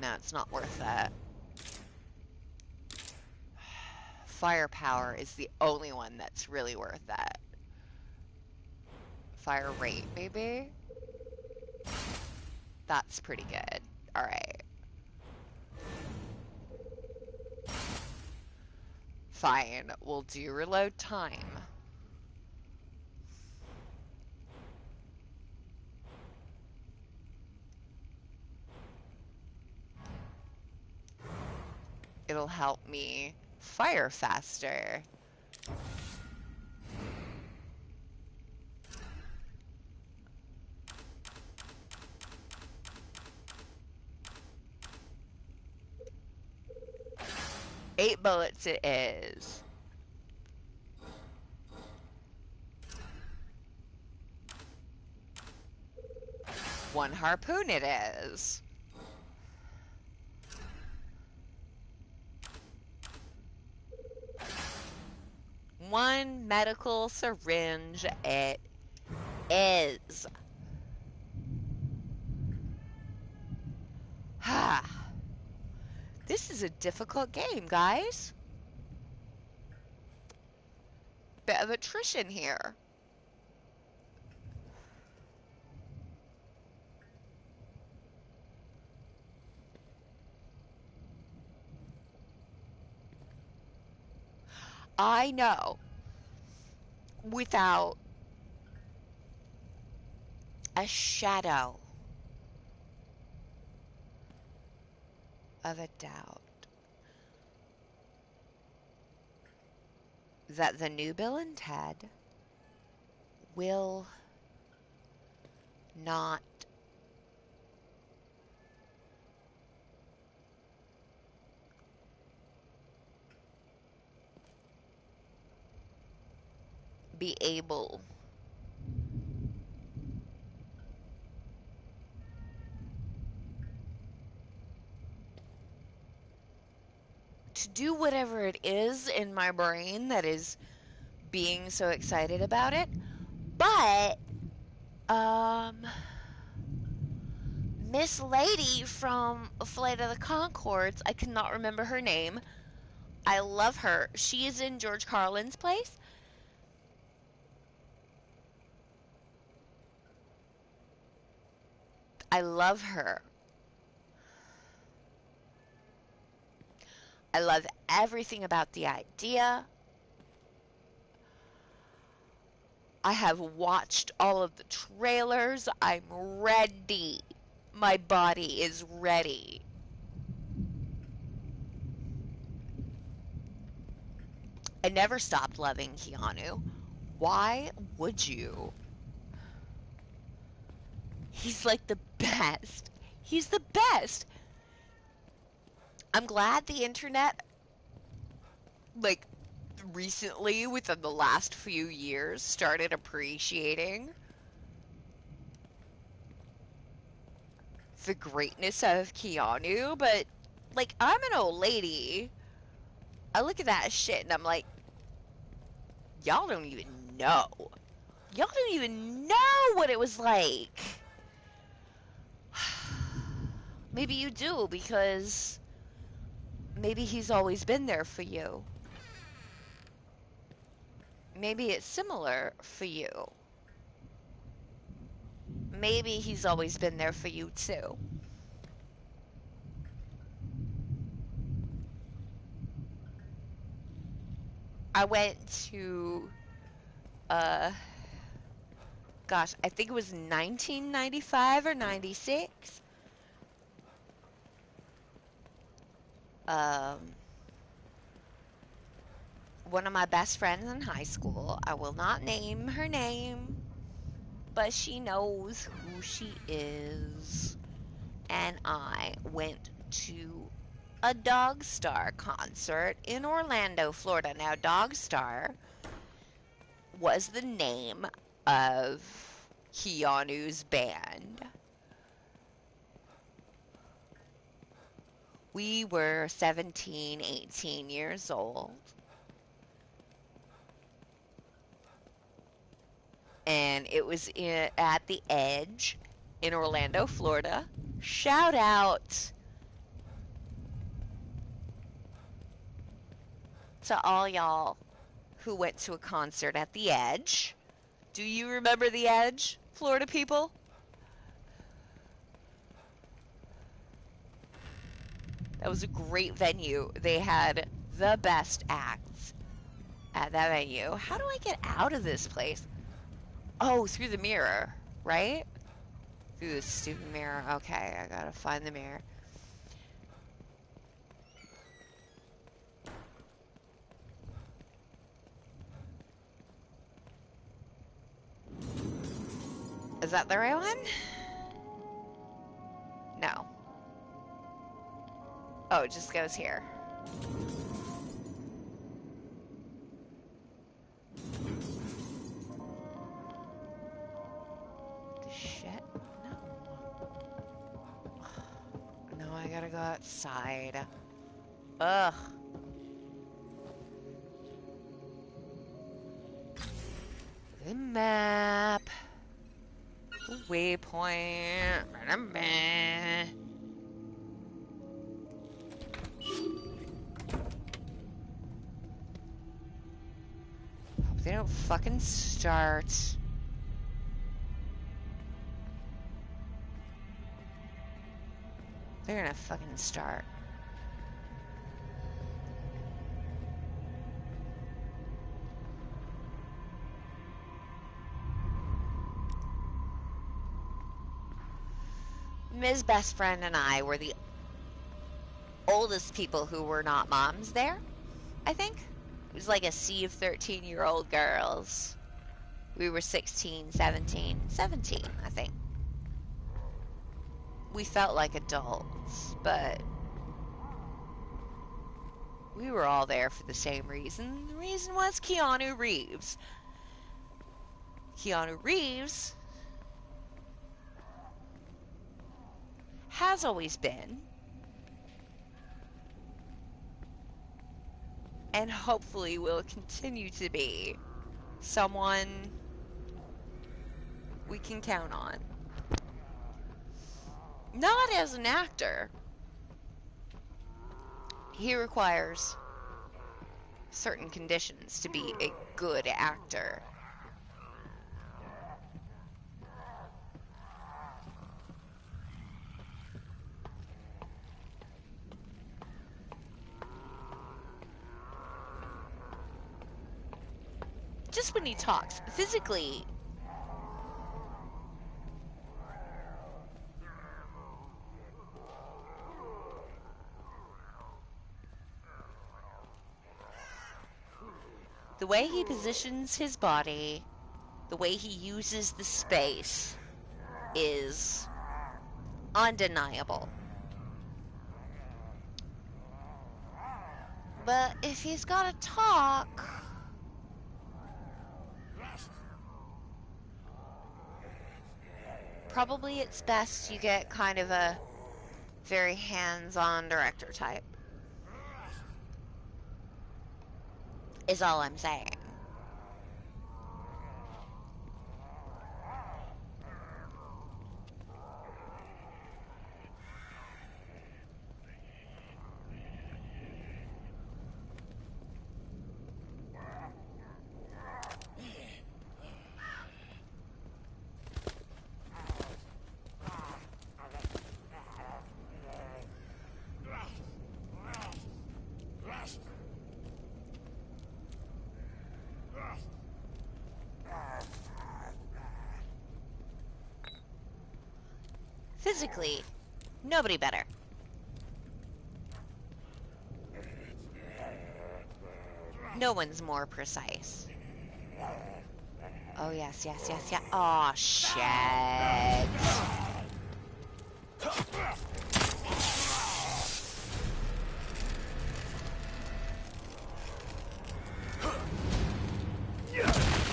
No, it's not worth that. Firepower is the only one that's really worth that. Fire rate, maybe? That's pretty good. Alright. Fine. We'll do reload time. It'll help me fire faster. Eight bullets it is. One harpoon it is. One medical syringe it is. Ha! This is a difficult game, guys. Bit of attrition here. I know, without a shadow of a doubt, that the new Bill and Ted will not be able to do whatever it is in my brain that is being so excited about it. But, Miss Lady from Flight of the Conchords, I cannot remember her name. I love her. She is in George Carlin's place. I love her. I love everything about the idea. I have watched all of the trailers. I'm ready. My body is ready. I never stopped loving Keanu. Why would you? He's like the best. He's the best. I'm glad the internet, like, recently, within the last few years, started appreciating the greatness of Keanu, but, like, I'm an old lady. I look at that shit and I'm like, y'all don't even know. Y'all don't even know what it was like. Maybe you do, because maybe he's always been there for you. Maybe it's similar for you. Maybe he's always been there for you too. I went to, gosh, I think it was 1995 or 96. One of my best friends in high school, I will not name her name, but she knows who she is. And I went to a Dog Star concert in Orlando, Florida. Now, Dog Star was the name of Keanu's band. We were 17, 18 years old. And it was at the Edge in Orlando, Florida. Shout out to all y'all who went to a concert at the Edge. Do you remember the Edge, Florida people? That was a great venue. They had the best acts at that venue. How do I get out of this place? Oh, through the mirror, right? Through the stupid mirror. Okay, I gotta find the mirror. Is that the right one? No. Oh, it just goes here. The shit? No. No, I gotta go outside. Ugh. The map. The waypoint. Hope they don't fucking start. They're gonna fucking start. Ms. Best Friend and I were the oldest people who were not moms there, I think. It was like a sea of 13-year-old girls. We were 16, 17, I think. We felt like adults, but we were all there for the same reason. The reason was Keanu Reeves. Keanu Reeves has always been, and hopefully will continue to be, someone we can count on. Not as an actor. He requires certain conditions to be a good actor. just when he talks. Physically, the way he positions his body, the way he uses the space is undeniable. But if he's gotta talk, probably it's best you get kind of a very hands-on director type, is all I'm saying. Physically, nobody better. No one's more precise. Oh, yes, yes, yes, yeah. Aw, shit.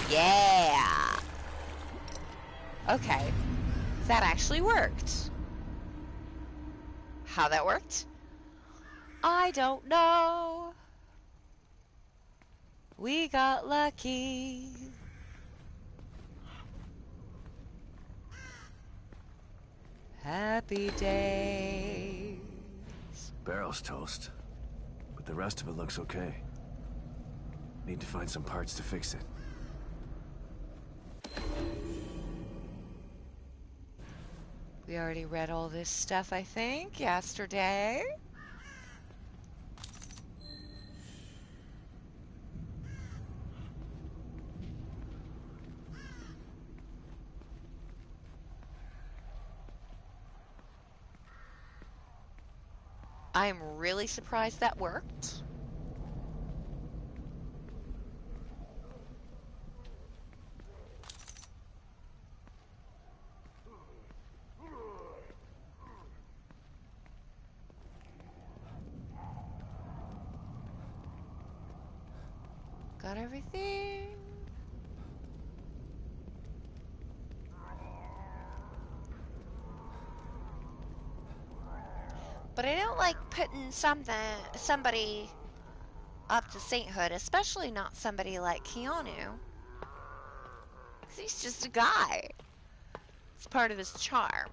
Yeah. Okay. That actually worked. How that worked? I don't know. We got lucky. Happy days. Barrel's toast, but the rest of it looks okay. Need to find some parts to fix it. We already read all this stuff, I think, yesterday. I'm really surprised that worked. Got everything. But I don't like putting somebody up to sainthood, especially not somebody like Keanu. 'Cause he's just a guy. It's part of his charm.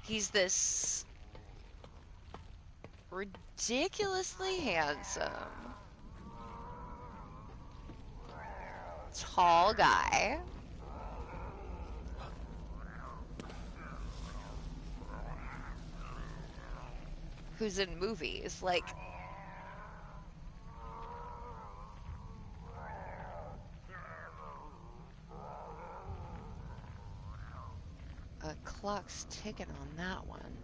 He's this ridiculously handsome, tall guy who's in movies. Like, a clock's ticking on that one.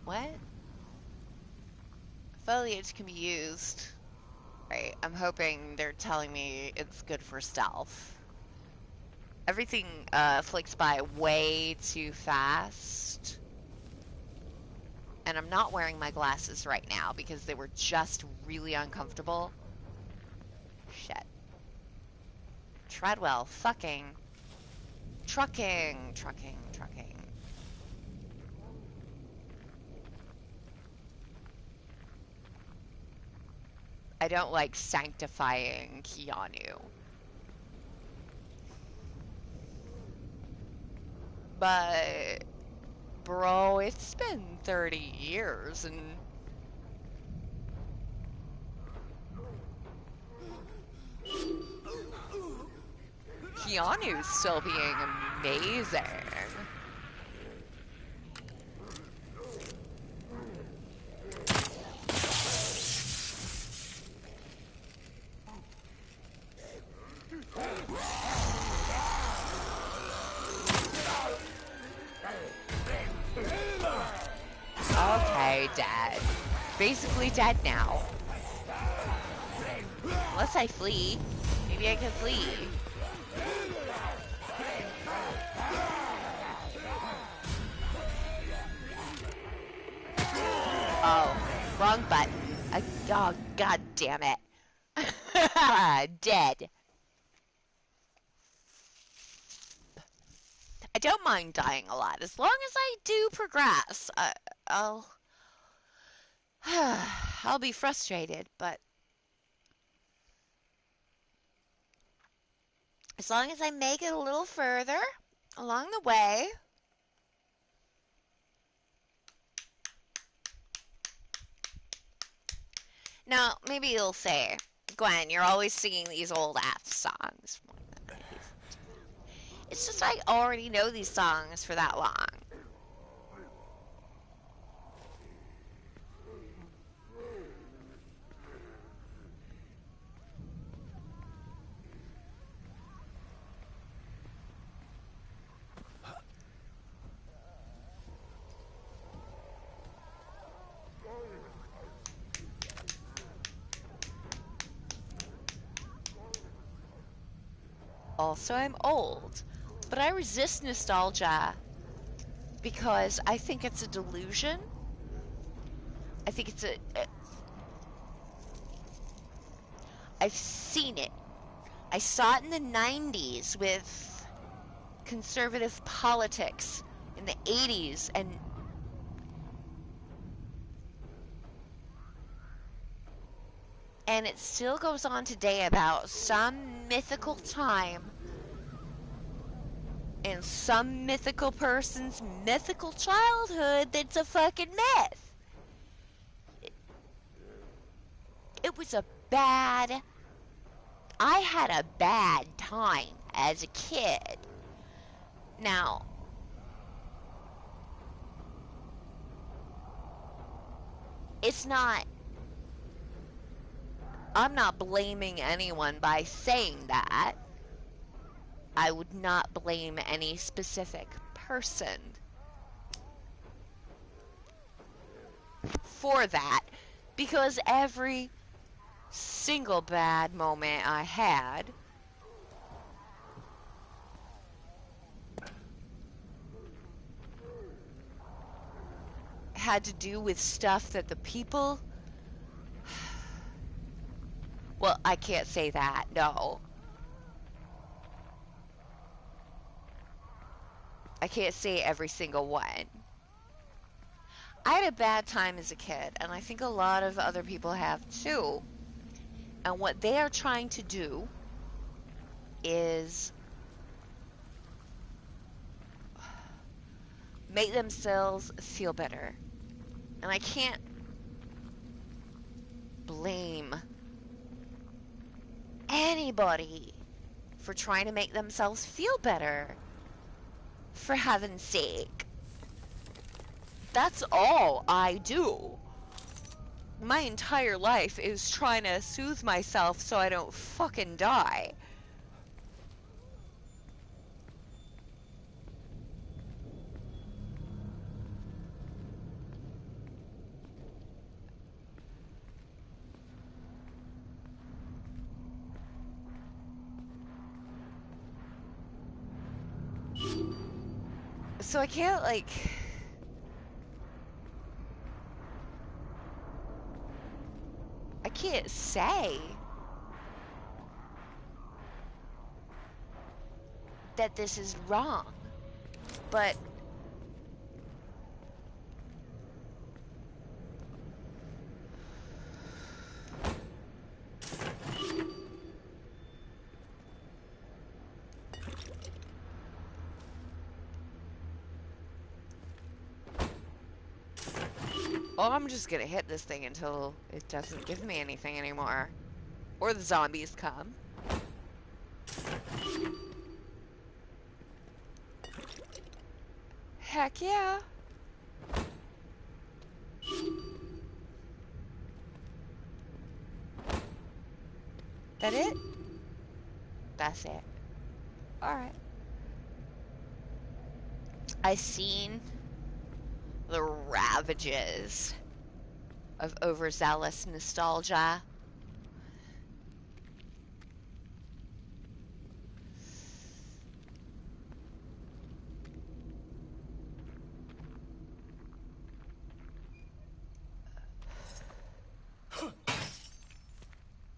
What? Foliage can be used. Right, I'm hoping they're telling me it's good for stealth. Everything flicks by way too fast. And I'm not wearing my glasses right now because they were just really uncomfortable. Shit. Treadwell, fucking. Trucking. I don't like sanctifying Keanu. But, bro, it's been 30 years and Keanu's still being amazing. Okay, dead. Basically dead now. Unless I flee. Maybe I can flee. Oh, wrong button. Oh, god damn it. Dead. I don't mind dying a lot. As long as I do progress, I'll... I'll be frustrated, but... as long as I make it a little further along the way... Now, maybe you'll say, Gwen, you're always singing these old ass songs. It's just I already know these songs for that long. Also, I'm old, but I resist nostalgia because I think it's a delusion. I think it's I've seen it. I saw it in the 90s with conservative politics, in the 80s, and it still goes on today about some mythical time in some mythical person's mythical childhood that's a fucking myth. It was a bad... I had a bad time as a kid. Now, it's not... I'm not blaming anyone by saying that. I would not blame any specific person for that, because every single bad moment I had had to do with stuff that the people... Well, I can't say that, no. I can't say every single one. I had a bad time as a kid, and I think a lot of other people have too. And what they are trying to do is make themselves feel better. And I can't blame anybody for trying to make themselves feel better. For heaven's sake. That's all I do. My entire life is trying to soothe myself so I don't fucking die. So I can't, like... I can't say that this is wrong, but oh, I'm just gonna hit this thing until it doesn't give me anything anymore. Or the zombies come. Heck yeah. That it? That's it. Alright. I seen the ravages of overzealous nostalgia.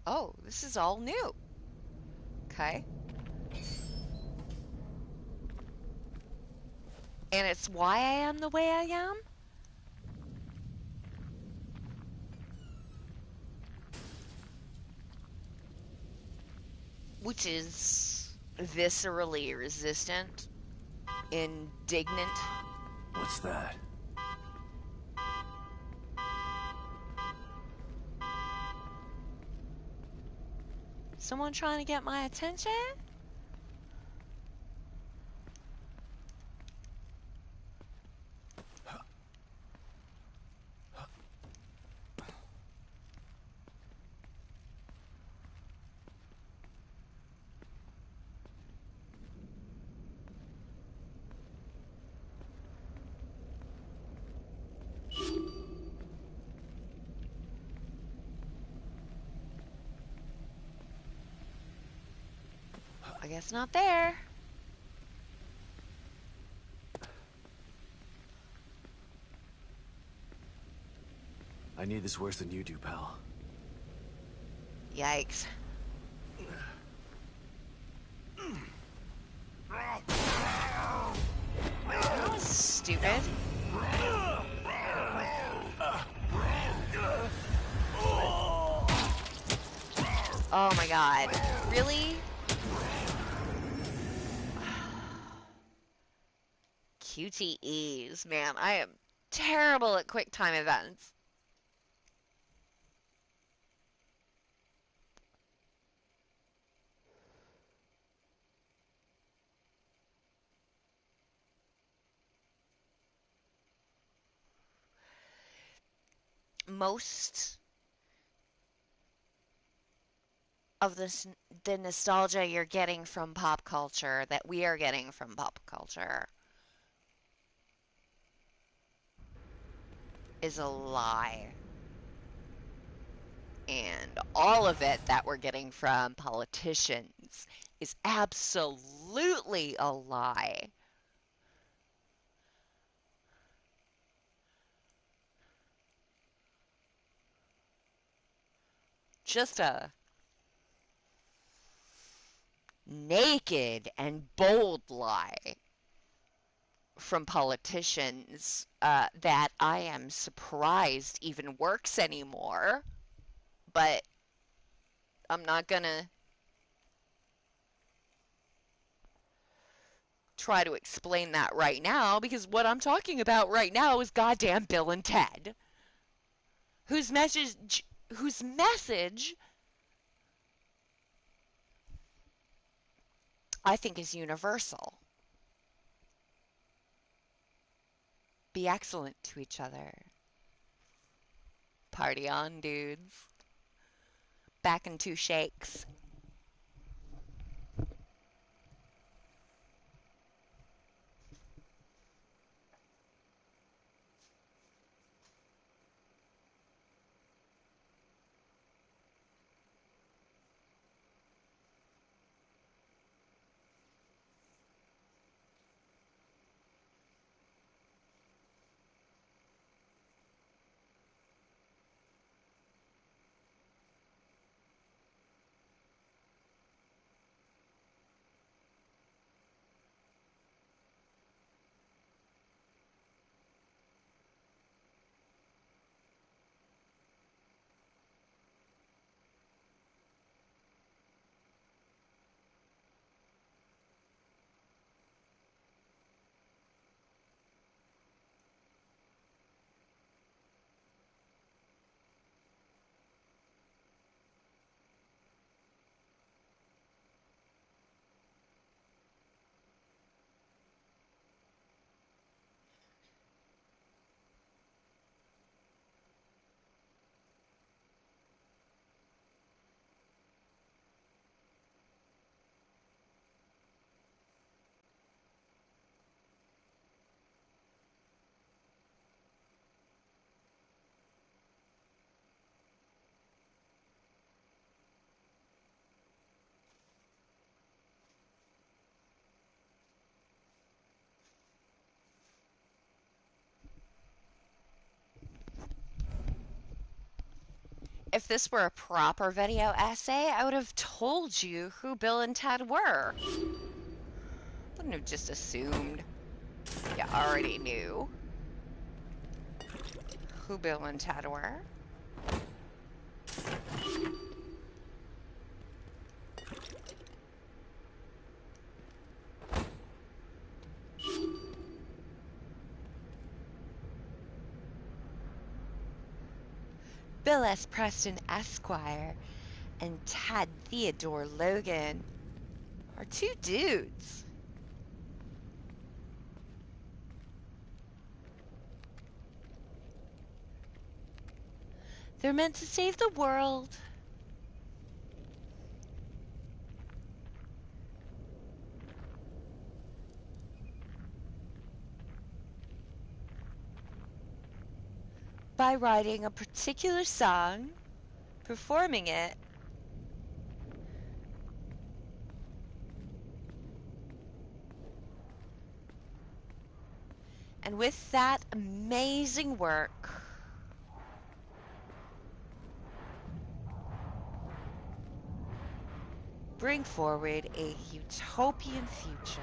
Oh, this is all new. Okay. And it's why I am the way I am? Which is viscerally resistant, indignant. What's that? Someone trying to get my attention? I guess not there. I need this worse than you do, pal. Yikes. Stupid. Oh my god. Really? QTEs, man. I am terrible at quick time events. Most of the nostalgia you're getting from pop culture, that we are getting from pop culture, is a lie. And all of it that we're getting from politicians is absolutely a lie. Just a naked and bold lie from politicians that I am surprised even works anymore. But I'm not gonna try to explain that right now, because what I'm talking about right now is goddamn Bill and Ted, whose message I think is universal. Be excellent to each other. Party on, dudes. Back in 2 shakes. if this were a proper video essay, I would have told you who Bill and Ted were. Wouldn't have just assumed you already knew who Bill and Ted were. Bill S. Preston Esquire and Ted Theodore Logan are two dudes. They're meant to save the world. By writing a particular song, performing it, and with that amazing work, bring forward a utopian future.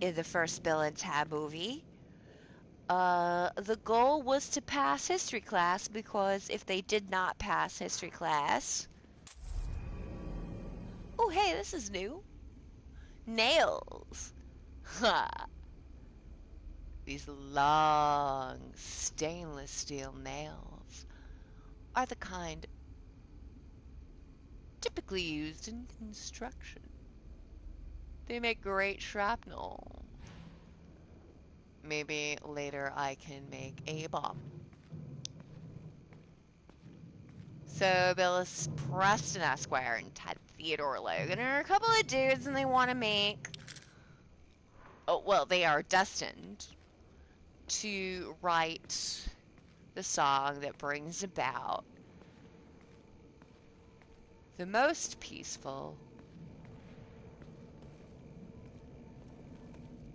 In the first Bill and Ted movie, the goal was to pass history class, because if they did not pass history class... Oh, hey, this is new. Nails. Ha. These long stainless steel nails are the kind typically used in construction. They make great shrapnel. Maybe later I can make a bomb. So Billis Preston Esquire and Ted Theodore Logan are a couple of dudes, and they want to make... Oh, well, they are destined to write the song that brings about the most peaceful...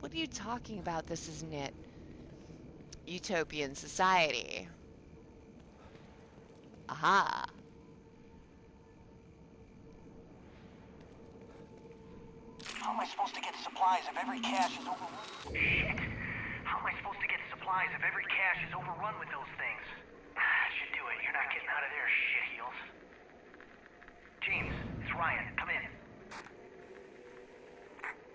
What are you talking about? This isn't it. Utopian society. Aha. How am I supposed to get supplies if every cache is overrun? Shit. How am I supposed to get supplies if every cache is overrun with those things? Should do it. You're not getting out of there, shitheels. James, it's Ryan. Come in.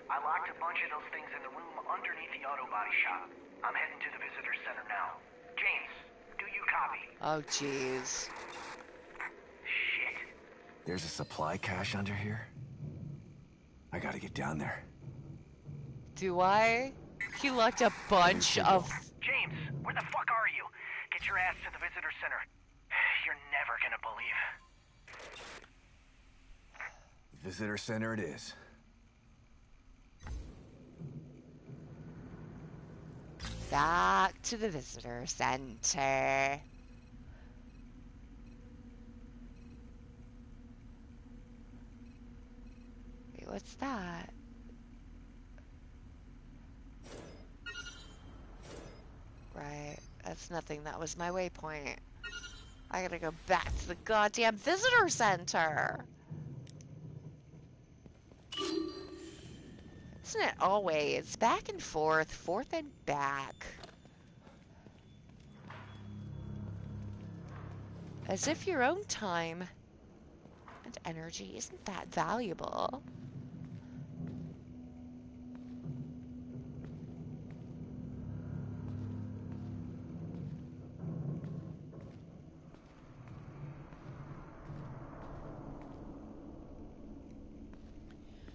I locked a bunch of those things in the room underneath the auto body shop. I'm heading to the visitor center now. James, do you copy? Oh, jeez. Shit. There's a supply cache under here? I gotta get down there. Do I? He locked a bunch of... James, where the fuck are you? Get your ass to the visitor center. You're never gonna believe. Visitor center it is. Back to the visitor center. Wait, what's that? Right, that's nothing. That was my waypoint. I gotta go back to the goddamn visitor center. Isn't it always back and forth and back? As if your own time and energy isn't that valuable.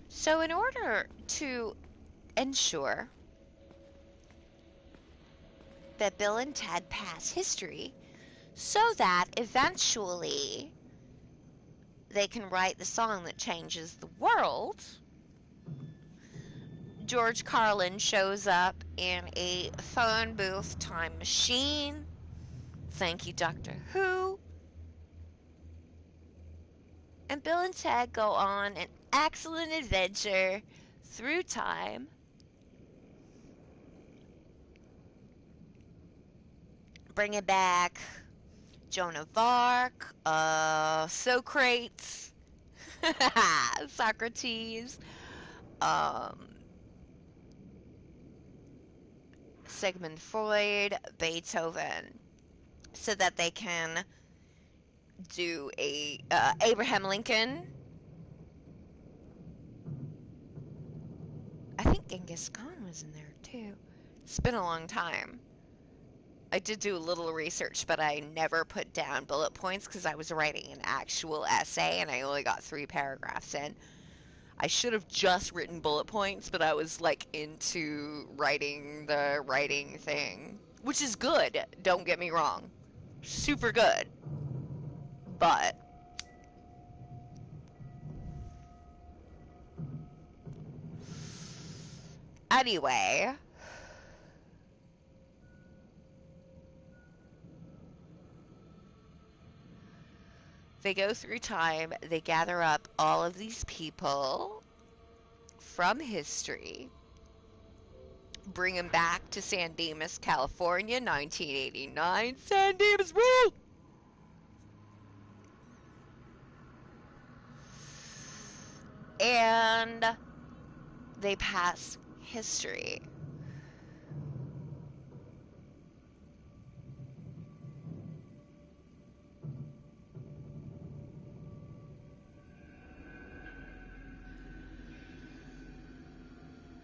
So in order to ensure that Bill and Ted pass history, so that eventually they can write the song that changes the world, George Carlin shows up in a phone booth time machine Thank you, Doctor Who. And Bill and Ted go on an excellent adventure through time. Bringing back Joan of Arc, Socrates, Socrates, Sigmund Freud, Beethoven, so that they can do a Abraham Lincoln. I think Genghis Khan was in there too. It's been a long time. I did do a little research, but I never put down bullet points because I was writing an actual essay and I only got 3 paragraphs in. I should have just written bullet points, but I was like into writing the writing thing, which is good, don't get me wrong. Super good. But anyway, they go through time, they gather up all of these people from history, bring them back to San Dimas, California, 1989. San Dimas rule! And they pass history.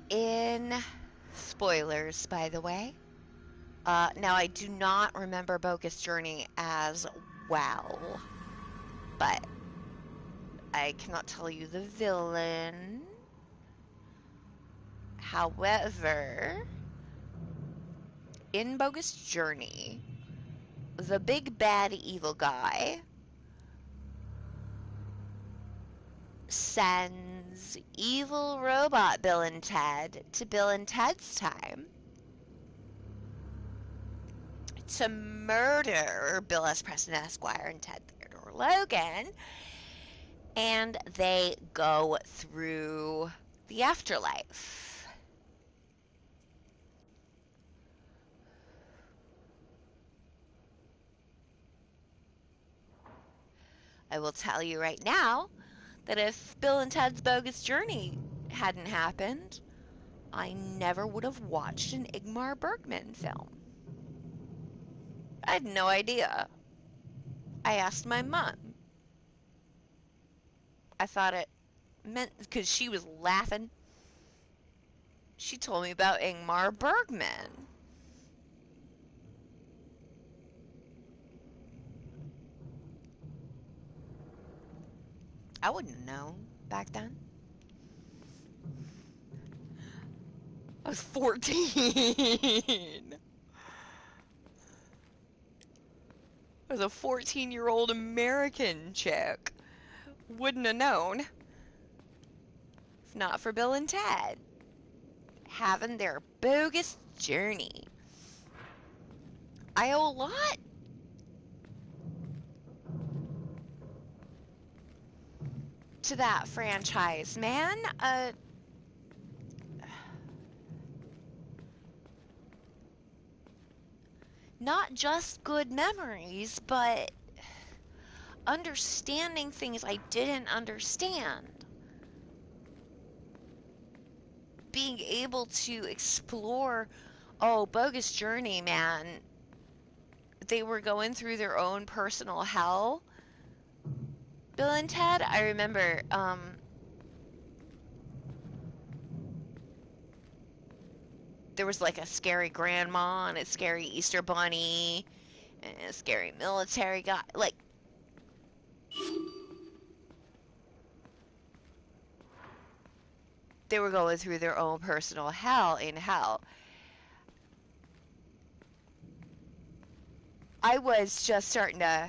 In spoilers, by the way. Now, I do not remember Bogus Journey as well, but I cannot tell you the villain. However, in Bogus Journey, the big bad evil guy sends evil robot Bill and Ted to Bill and Ted's time to murder Bill S. Preston Esquire and Ted Theodore Logan, and they go through the afterlife. I will tell you right now that if Bill and Ted's Bogus Journey hadn't happened, I never would have watched an Ingmar Bergman film. I had no idea. I asked my mom. I thought it meant, because she was laughing. She told me about Ingmar Bergman. I wouldn't have known back then. I was 14. I was a 14-year-old American chick. Wouldn't have known. If not for Bill and Ted having their bogus journey. I owe a lot to that franchise, man. Not just good memories, but understanding things I didn't understand. Being able to explore, Bogus Journey, man. They were going through their own personal hell. Bill and Ted, I remember, there was like a scary grandma and a scary Easter bunny and a scary military guy. Like, they were going through their own personal hell in hell. I was just starting to...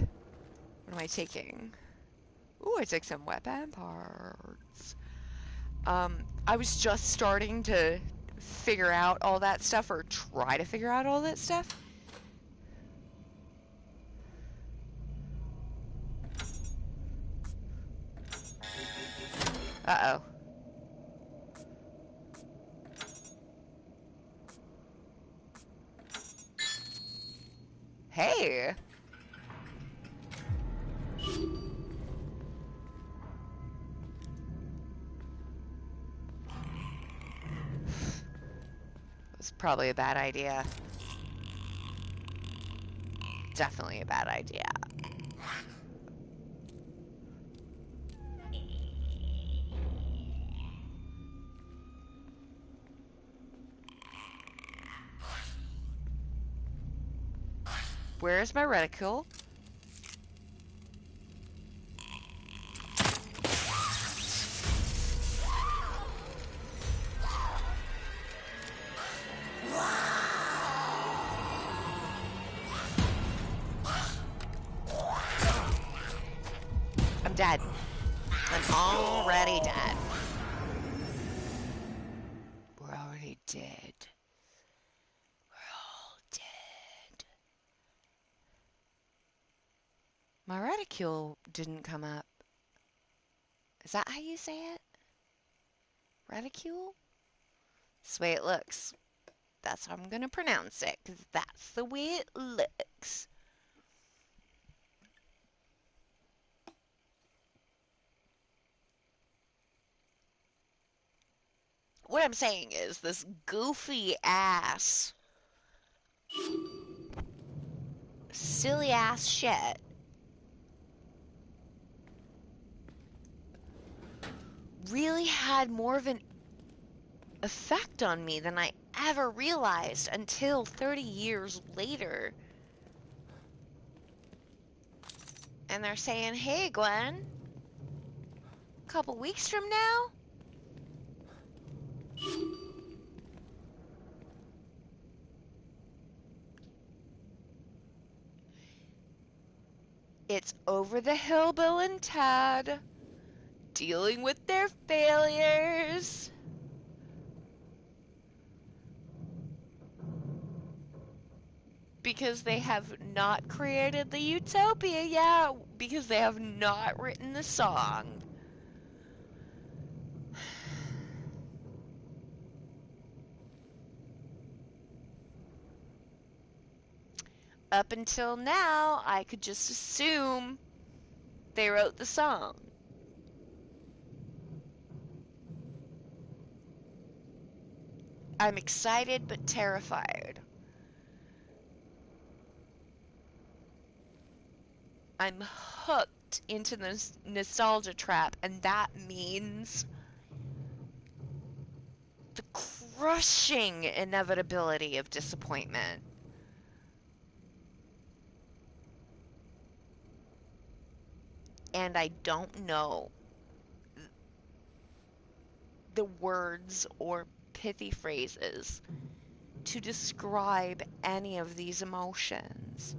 What am I taking? Ooh, I took some weapon parts. I was just starting to figure out all that stuff, or try to figure out all that stuff. Uh-oh. Hey! It's probably a bad idea. Definitely a bad idea. Where's my reticule? I'm dead. I'm already dead. We're already dead. We're all dead. My reticule didn't come up. Is that how you say it? Reticule? That's the way it looks. That's how I'm gonna pronounce it, because that's the way it looks. What I'm saying is, this goofy ass, silly ass shit really had more of an effect on me than I ever realized until 30 years later. And they're saying, hey, Glenn, a couple weeks from now, it's over the hill, Bill and Ted, dealing with their failures. Because they have not created the utopia yet, because they have not written the song. Up until now, I could just assume they wrote the song. I'm excited but terrified. I'm hooked into this nostalgia trap, and that means the crushing inevitability of disappointment. And I don't know the words or pithy phrases to describe any of these emotions.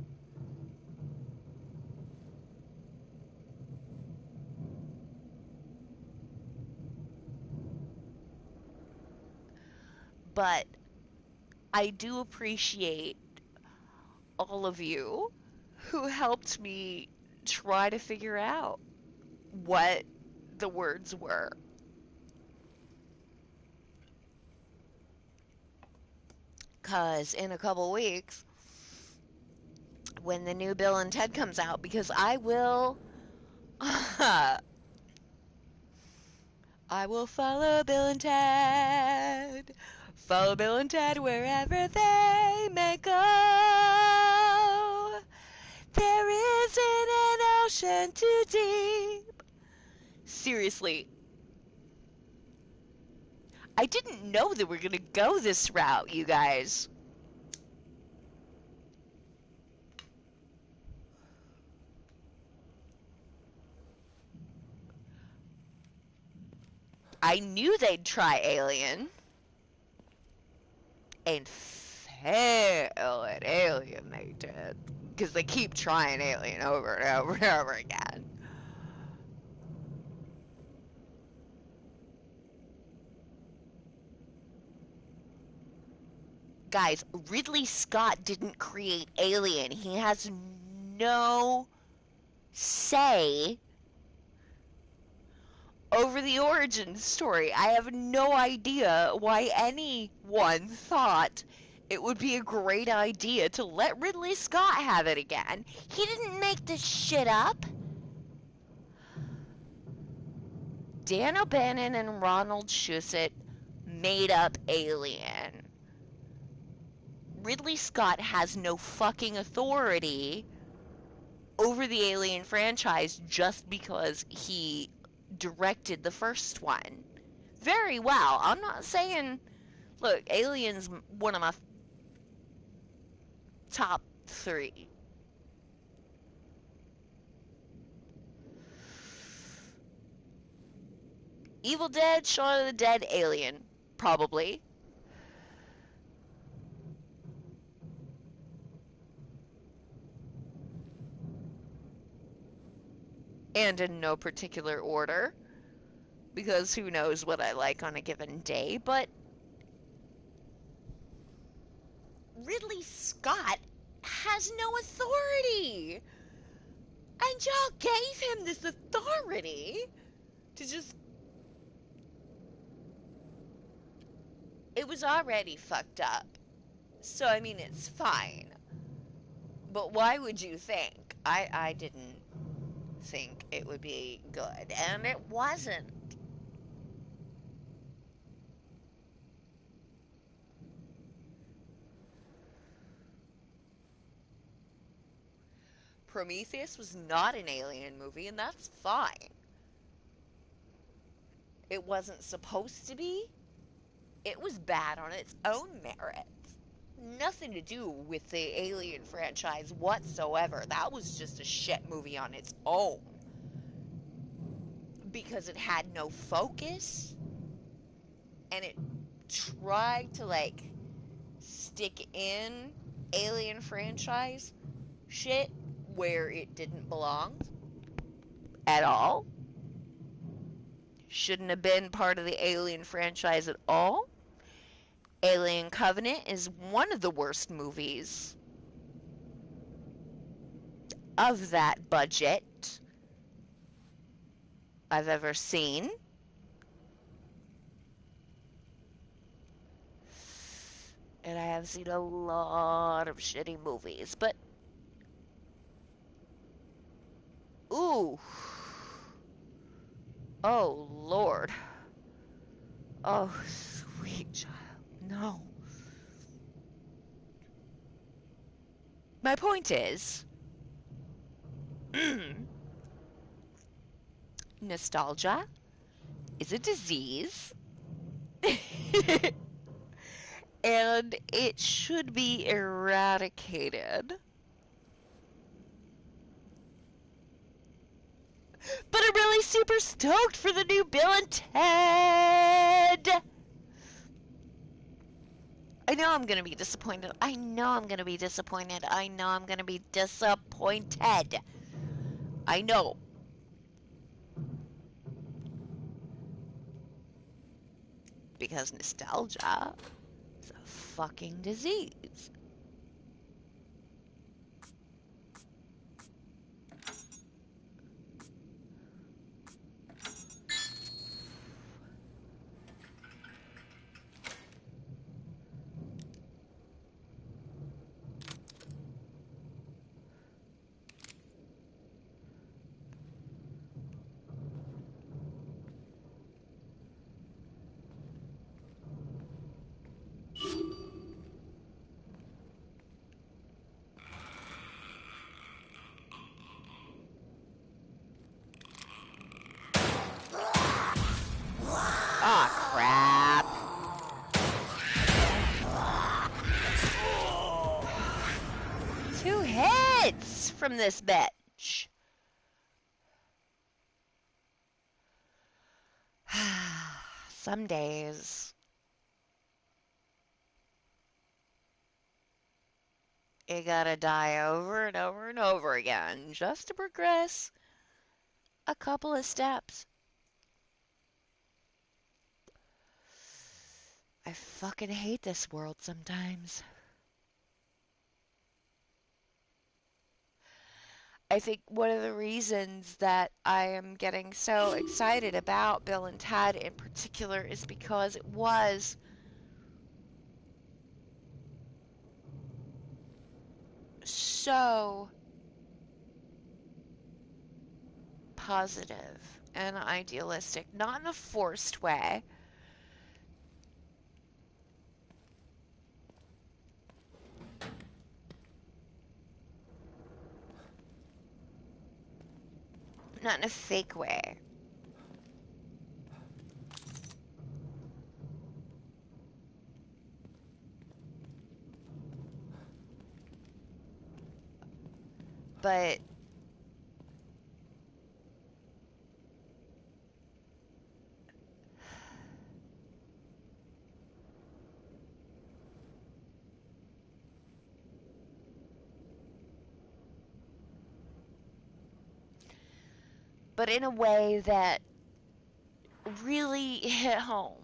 But I do appreciate all of you who helped me try to figure out what the words were. Because in a couple weeks, when the new Bill and Ted comes out, because I will I will follow Bill and Ted, follow Bill and Ted wherever they may go. There isn't an ocean too deep. Seriously, I didn't know that we're gonna go this route, you guys. I knew they'd try Alien and fail at Alien, they did. Because they keep trying Alien over and over and over again. Guys, Ridley Scott didn't create Alien. He has no say over the origin story. I have no idea why anyone thought it would be a great idea to let Ridley Scott have it again. He didn't make this shit up. Dan O'Bannon and Ronald Shusett made up Alien. Ridley Scott has no fucking authority over the Alien franchise just because he directed the first one. Very well. I'm not saying, look, Alien's one of my top 3. Evil Dead, Shaun of the Dead, Alien, probably. And in no particular order, because who knows what I like on a given day, but Ridley Scott has no authority. And y'all gave him this authority to just... It was already fucked up. So, I mean, it's fine. But why would you think? I didn't think it would be good. And it wasn't. Prometheus was not an Alien movie, and that's fine. It wasn't supposed to be. It was bad on its own merits. Nothing to do with the Alien franchise whatsoever. That was just a shit movie on its own. Because it had no focus. And it tried to, like, stick in Alien franchise shit where it didn't belong at all. Shouldn't have been part of the Alien franchise at all. Alien Covenant is one of the worst movies of that budget I've ever seen. And I have seen a lot of shitty movies, but ooh. Oh, Lord. Oh, sweet child. No. My point is, nostalgia is a disease, and it should be eradicated. But I'm really super stoked for the new Bill and Ted! I know I'm gonna be disappointed. I know I'm gonna be disappointed. I know I'm gonna be disappointed. I know. Because nostalgia is a fucking disease. Ah, crap. Two hits from this bitch. Some days you gotta die over and over and over again just to progress a couple of steps. I fucking hate this world sometimes. I think one of the reasons that I am getting so excited about Bill and Ted in particular is because it was so positive and idealistic, not in a forced way. Not in a fake way. But in a way that really hit home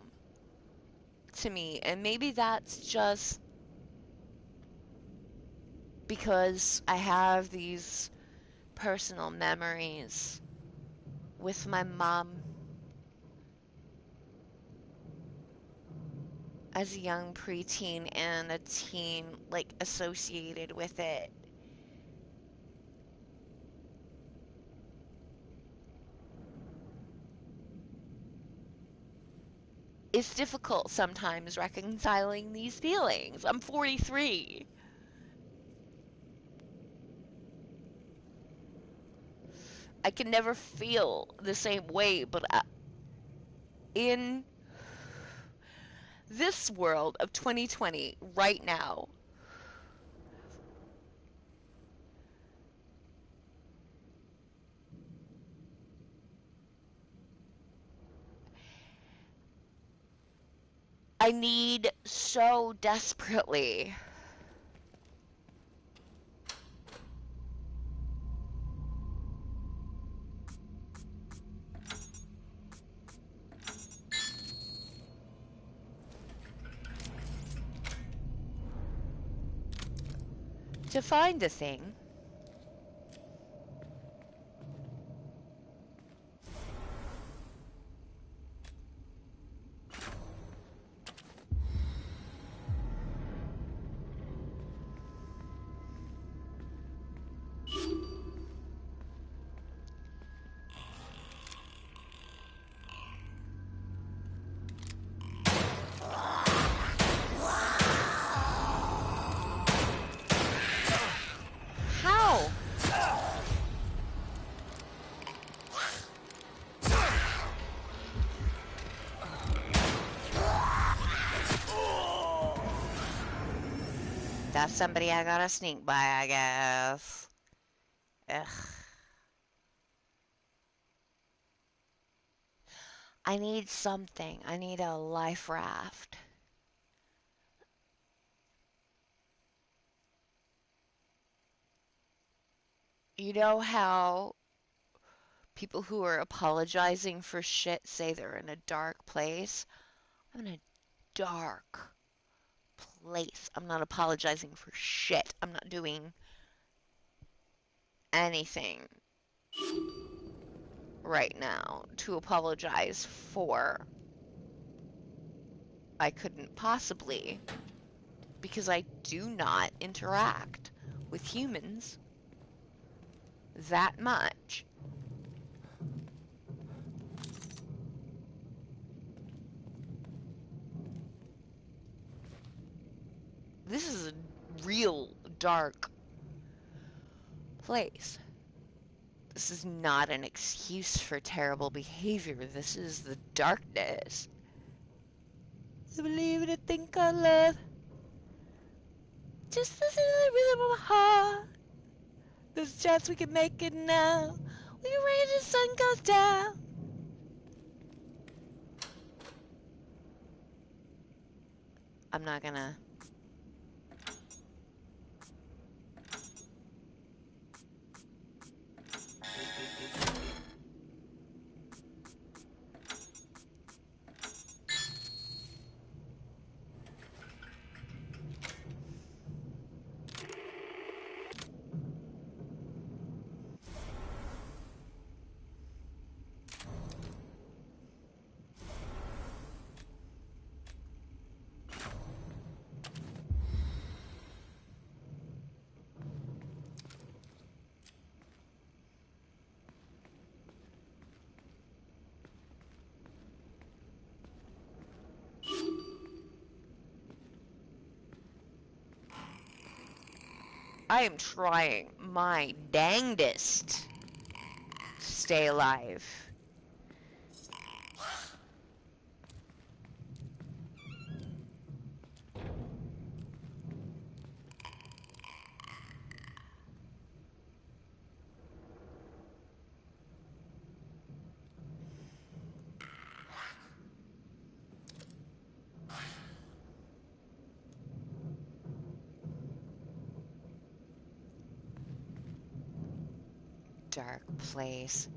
to me. And maybe that's just because I have these personal memories with my mom as a young preteen and a teen, like, associated with it. It's difficult sometimes reconciling these feelings. I'm 43. I can never feel the same way, but in this world of 2020 right now, I need so desperately to find a thing how? That's somebody I gotta sneak by, I guess. Ugh. I need something. I need a life raft. You know how people who are apologizing for shit say they're in a dark place? I'm in a dark place. I'm not apologizing for shit. I'm not doing anything right now to apologize for. I couldn't possibly, because I do not interact with humans that much. This is a real dark place. This is not an excuse for terrible behavior. This is the darkness. I believe in a thing called love. Just listen to the rhythm of my heart. There's a chance we can make it now. We can wait until the sun goes down. I'm not gonna. I am trying my dangdest to stay alive. Dark place.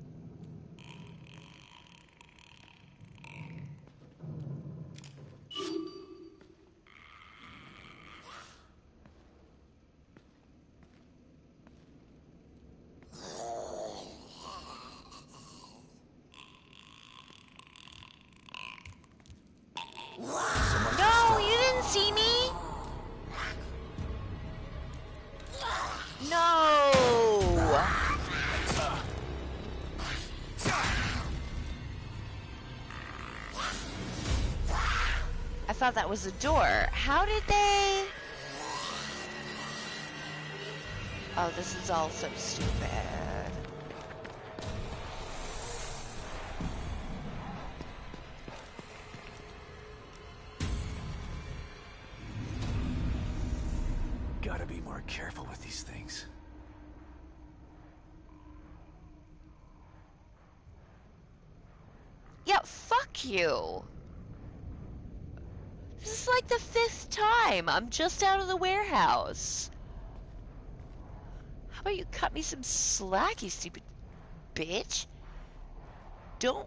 No, you didn't see me? No! I thought that was a door. How did they... Oh, this is all so stupid. Gotta be more careful with these things. Yeah, fuck you. This is like the 5th time. I'm just out of the warehouse. How about you cut me some slack, you stupid bitch? Don't...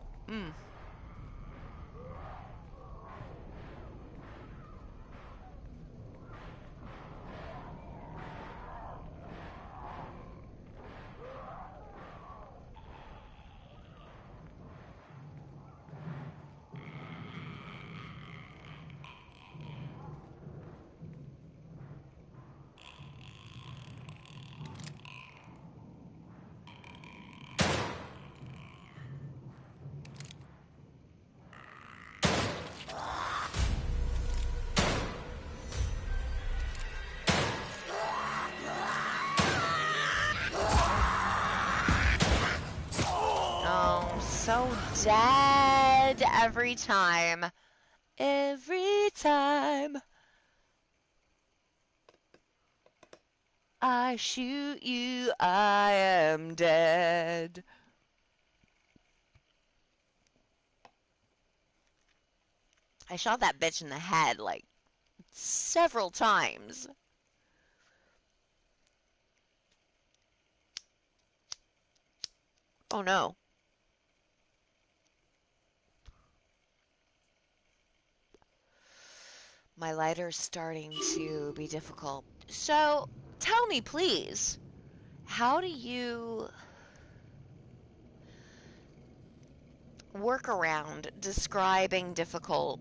Oh, so dead every time. Every time I shoot you, I am dead. I shot that bitch in the head, like, several times. Oh no. My lighter's starting to be difficult. So, tell me, please, how do you work around describing difficult,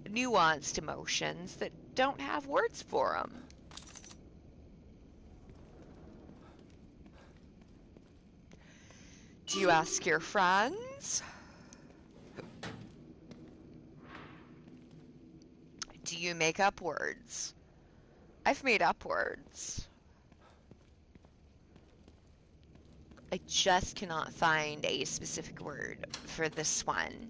nuanced emotions that don't have words for them? Do you ask your friends? Do you make up words? I've made up words. I just cannot find a specific word for this one.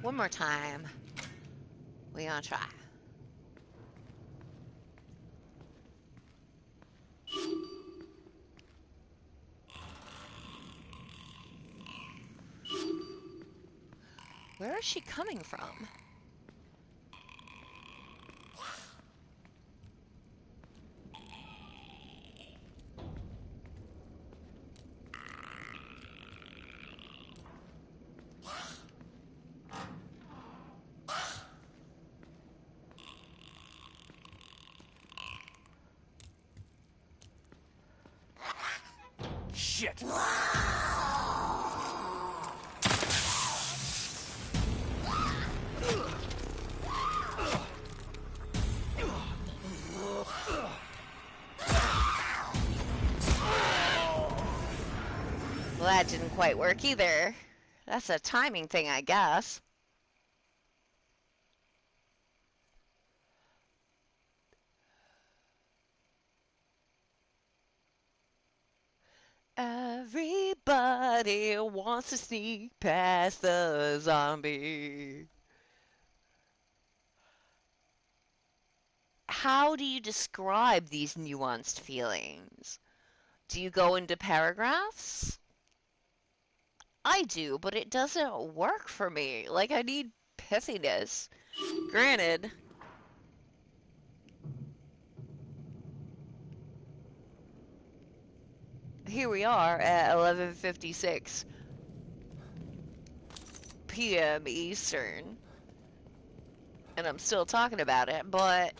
One more time. We're gonna try. Where is she coming from? Shit! Well, that didn't quite work either. That's a timing thing, I guess. Everybody wants to sneak past the zombie. How do you describe these nuanced feelings? Do you go into paragraphs? I do, but it doesn't work for me. Like, I need pithiness. Granted. Here we are at 11:56 p.m. Eastern. And I'm still talking about it, but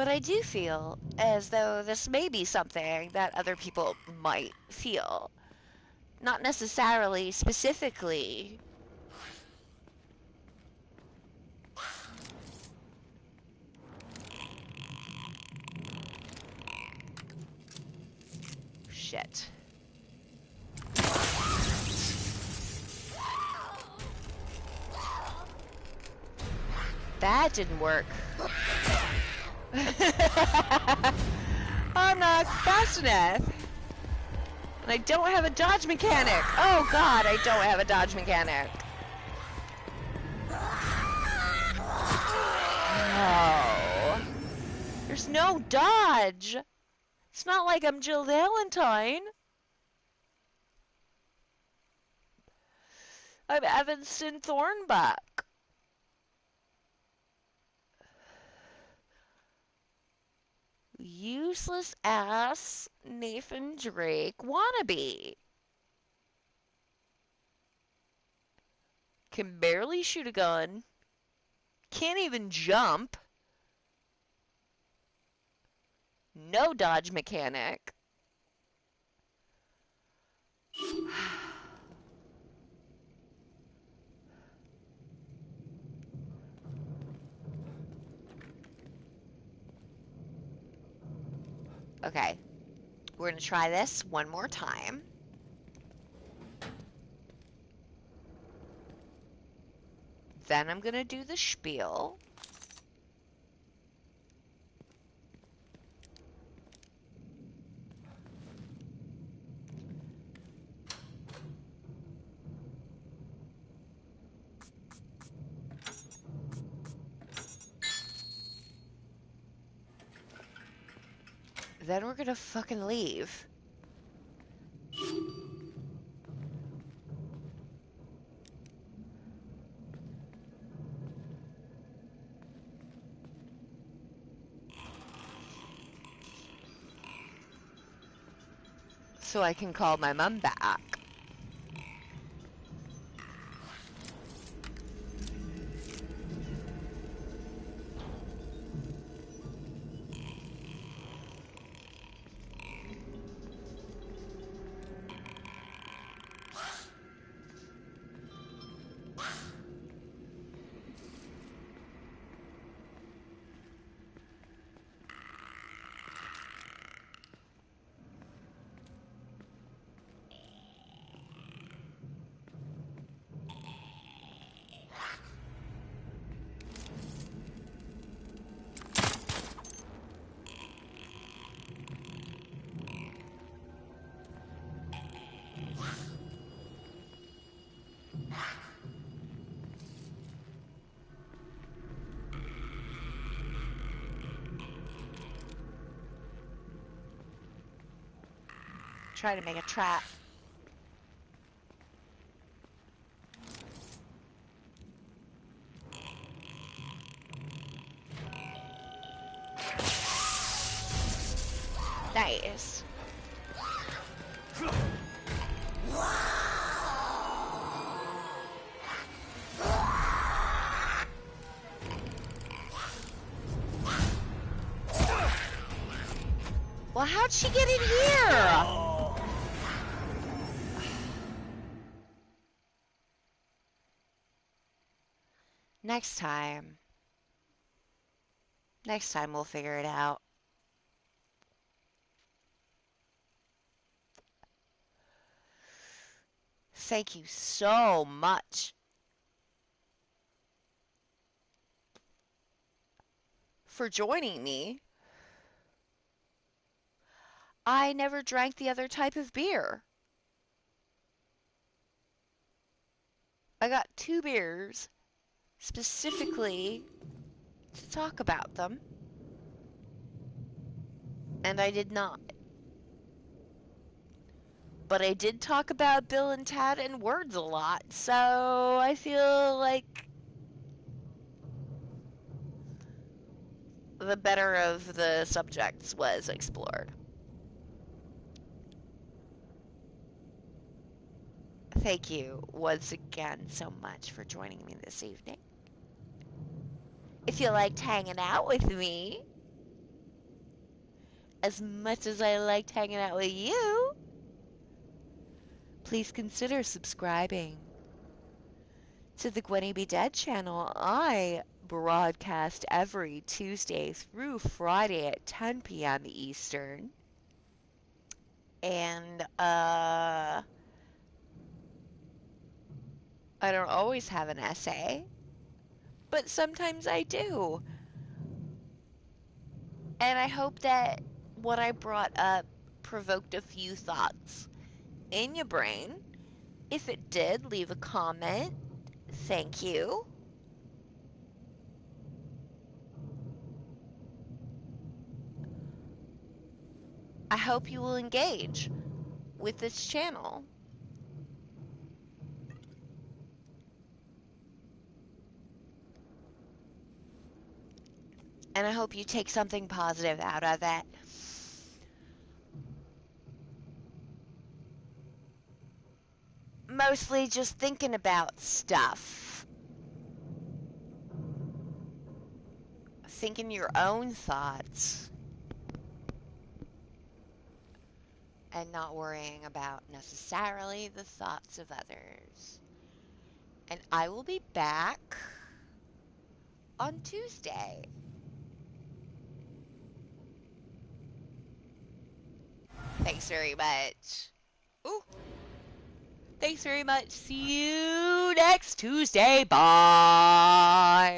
I do feel as though this may be something that other people might feel. Not necessarily specifically. Shit. That didn't work. I'm not fast enough. And I don't have a dodge mechanic. Oh god, I don't have a dodge mechanic. Oh. There's no dodge. It's not like I'm Jill Valentine. I'm Evanston Thornbuck. Useless ass Nathan Drake wannabe. Can barely shoot a gun. Can't even jump. No dodge mechanic. Okay. We're gonna try this one more time. Then I'm gonna do the spiel. Then we're gonna fucking leave. So I can call my mom back. Try to make a trap. Nice. Well, how'd she get in here? Next time. Next time we'll figure it out. Thank you so much for joining me. I never drank the other type of beer. I got 2 beers specifically to talk about them, and I did not. But I did talk about Bill and Tad and words a lot, so I feel like the better of the subjects was explored. Thank you once again so much for joining me this evening. If you liked hanging out with me as much as I liked hanging out with you, please consider subscribing to the Gwenny Be Dead channel. I broadcast every Tuesday through Friday at 10 p.m. Eastern. And, I don't always have an essay, but sometimes I do. And I hope that what I brought up provoked a few thoughts in your brain. If it did, leave a comment. Thank you. I hope you will engage with this channel. And I hope you take something positive out of it. Mostly just thinking about stuff. Thinking your own thoughts. And not worrying about necessarily the thoughts of others. And I will be back on Tuesday. Thanks very much. Ooh. Thanks very much. See you next Tuesday. Bye.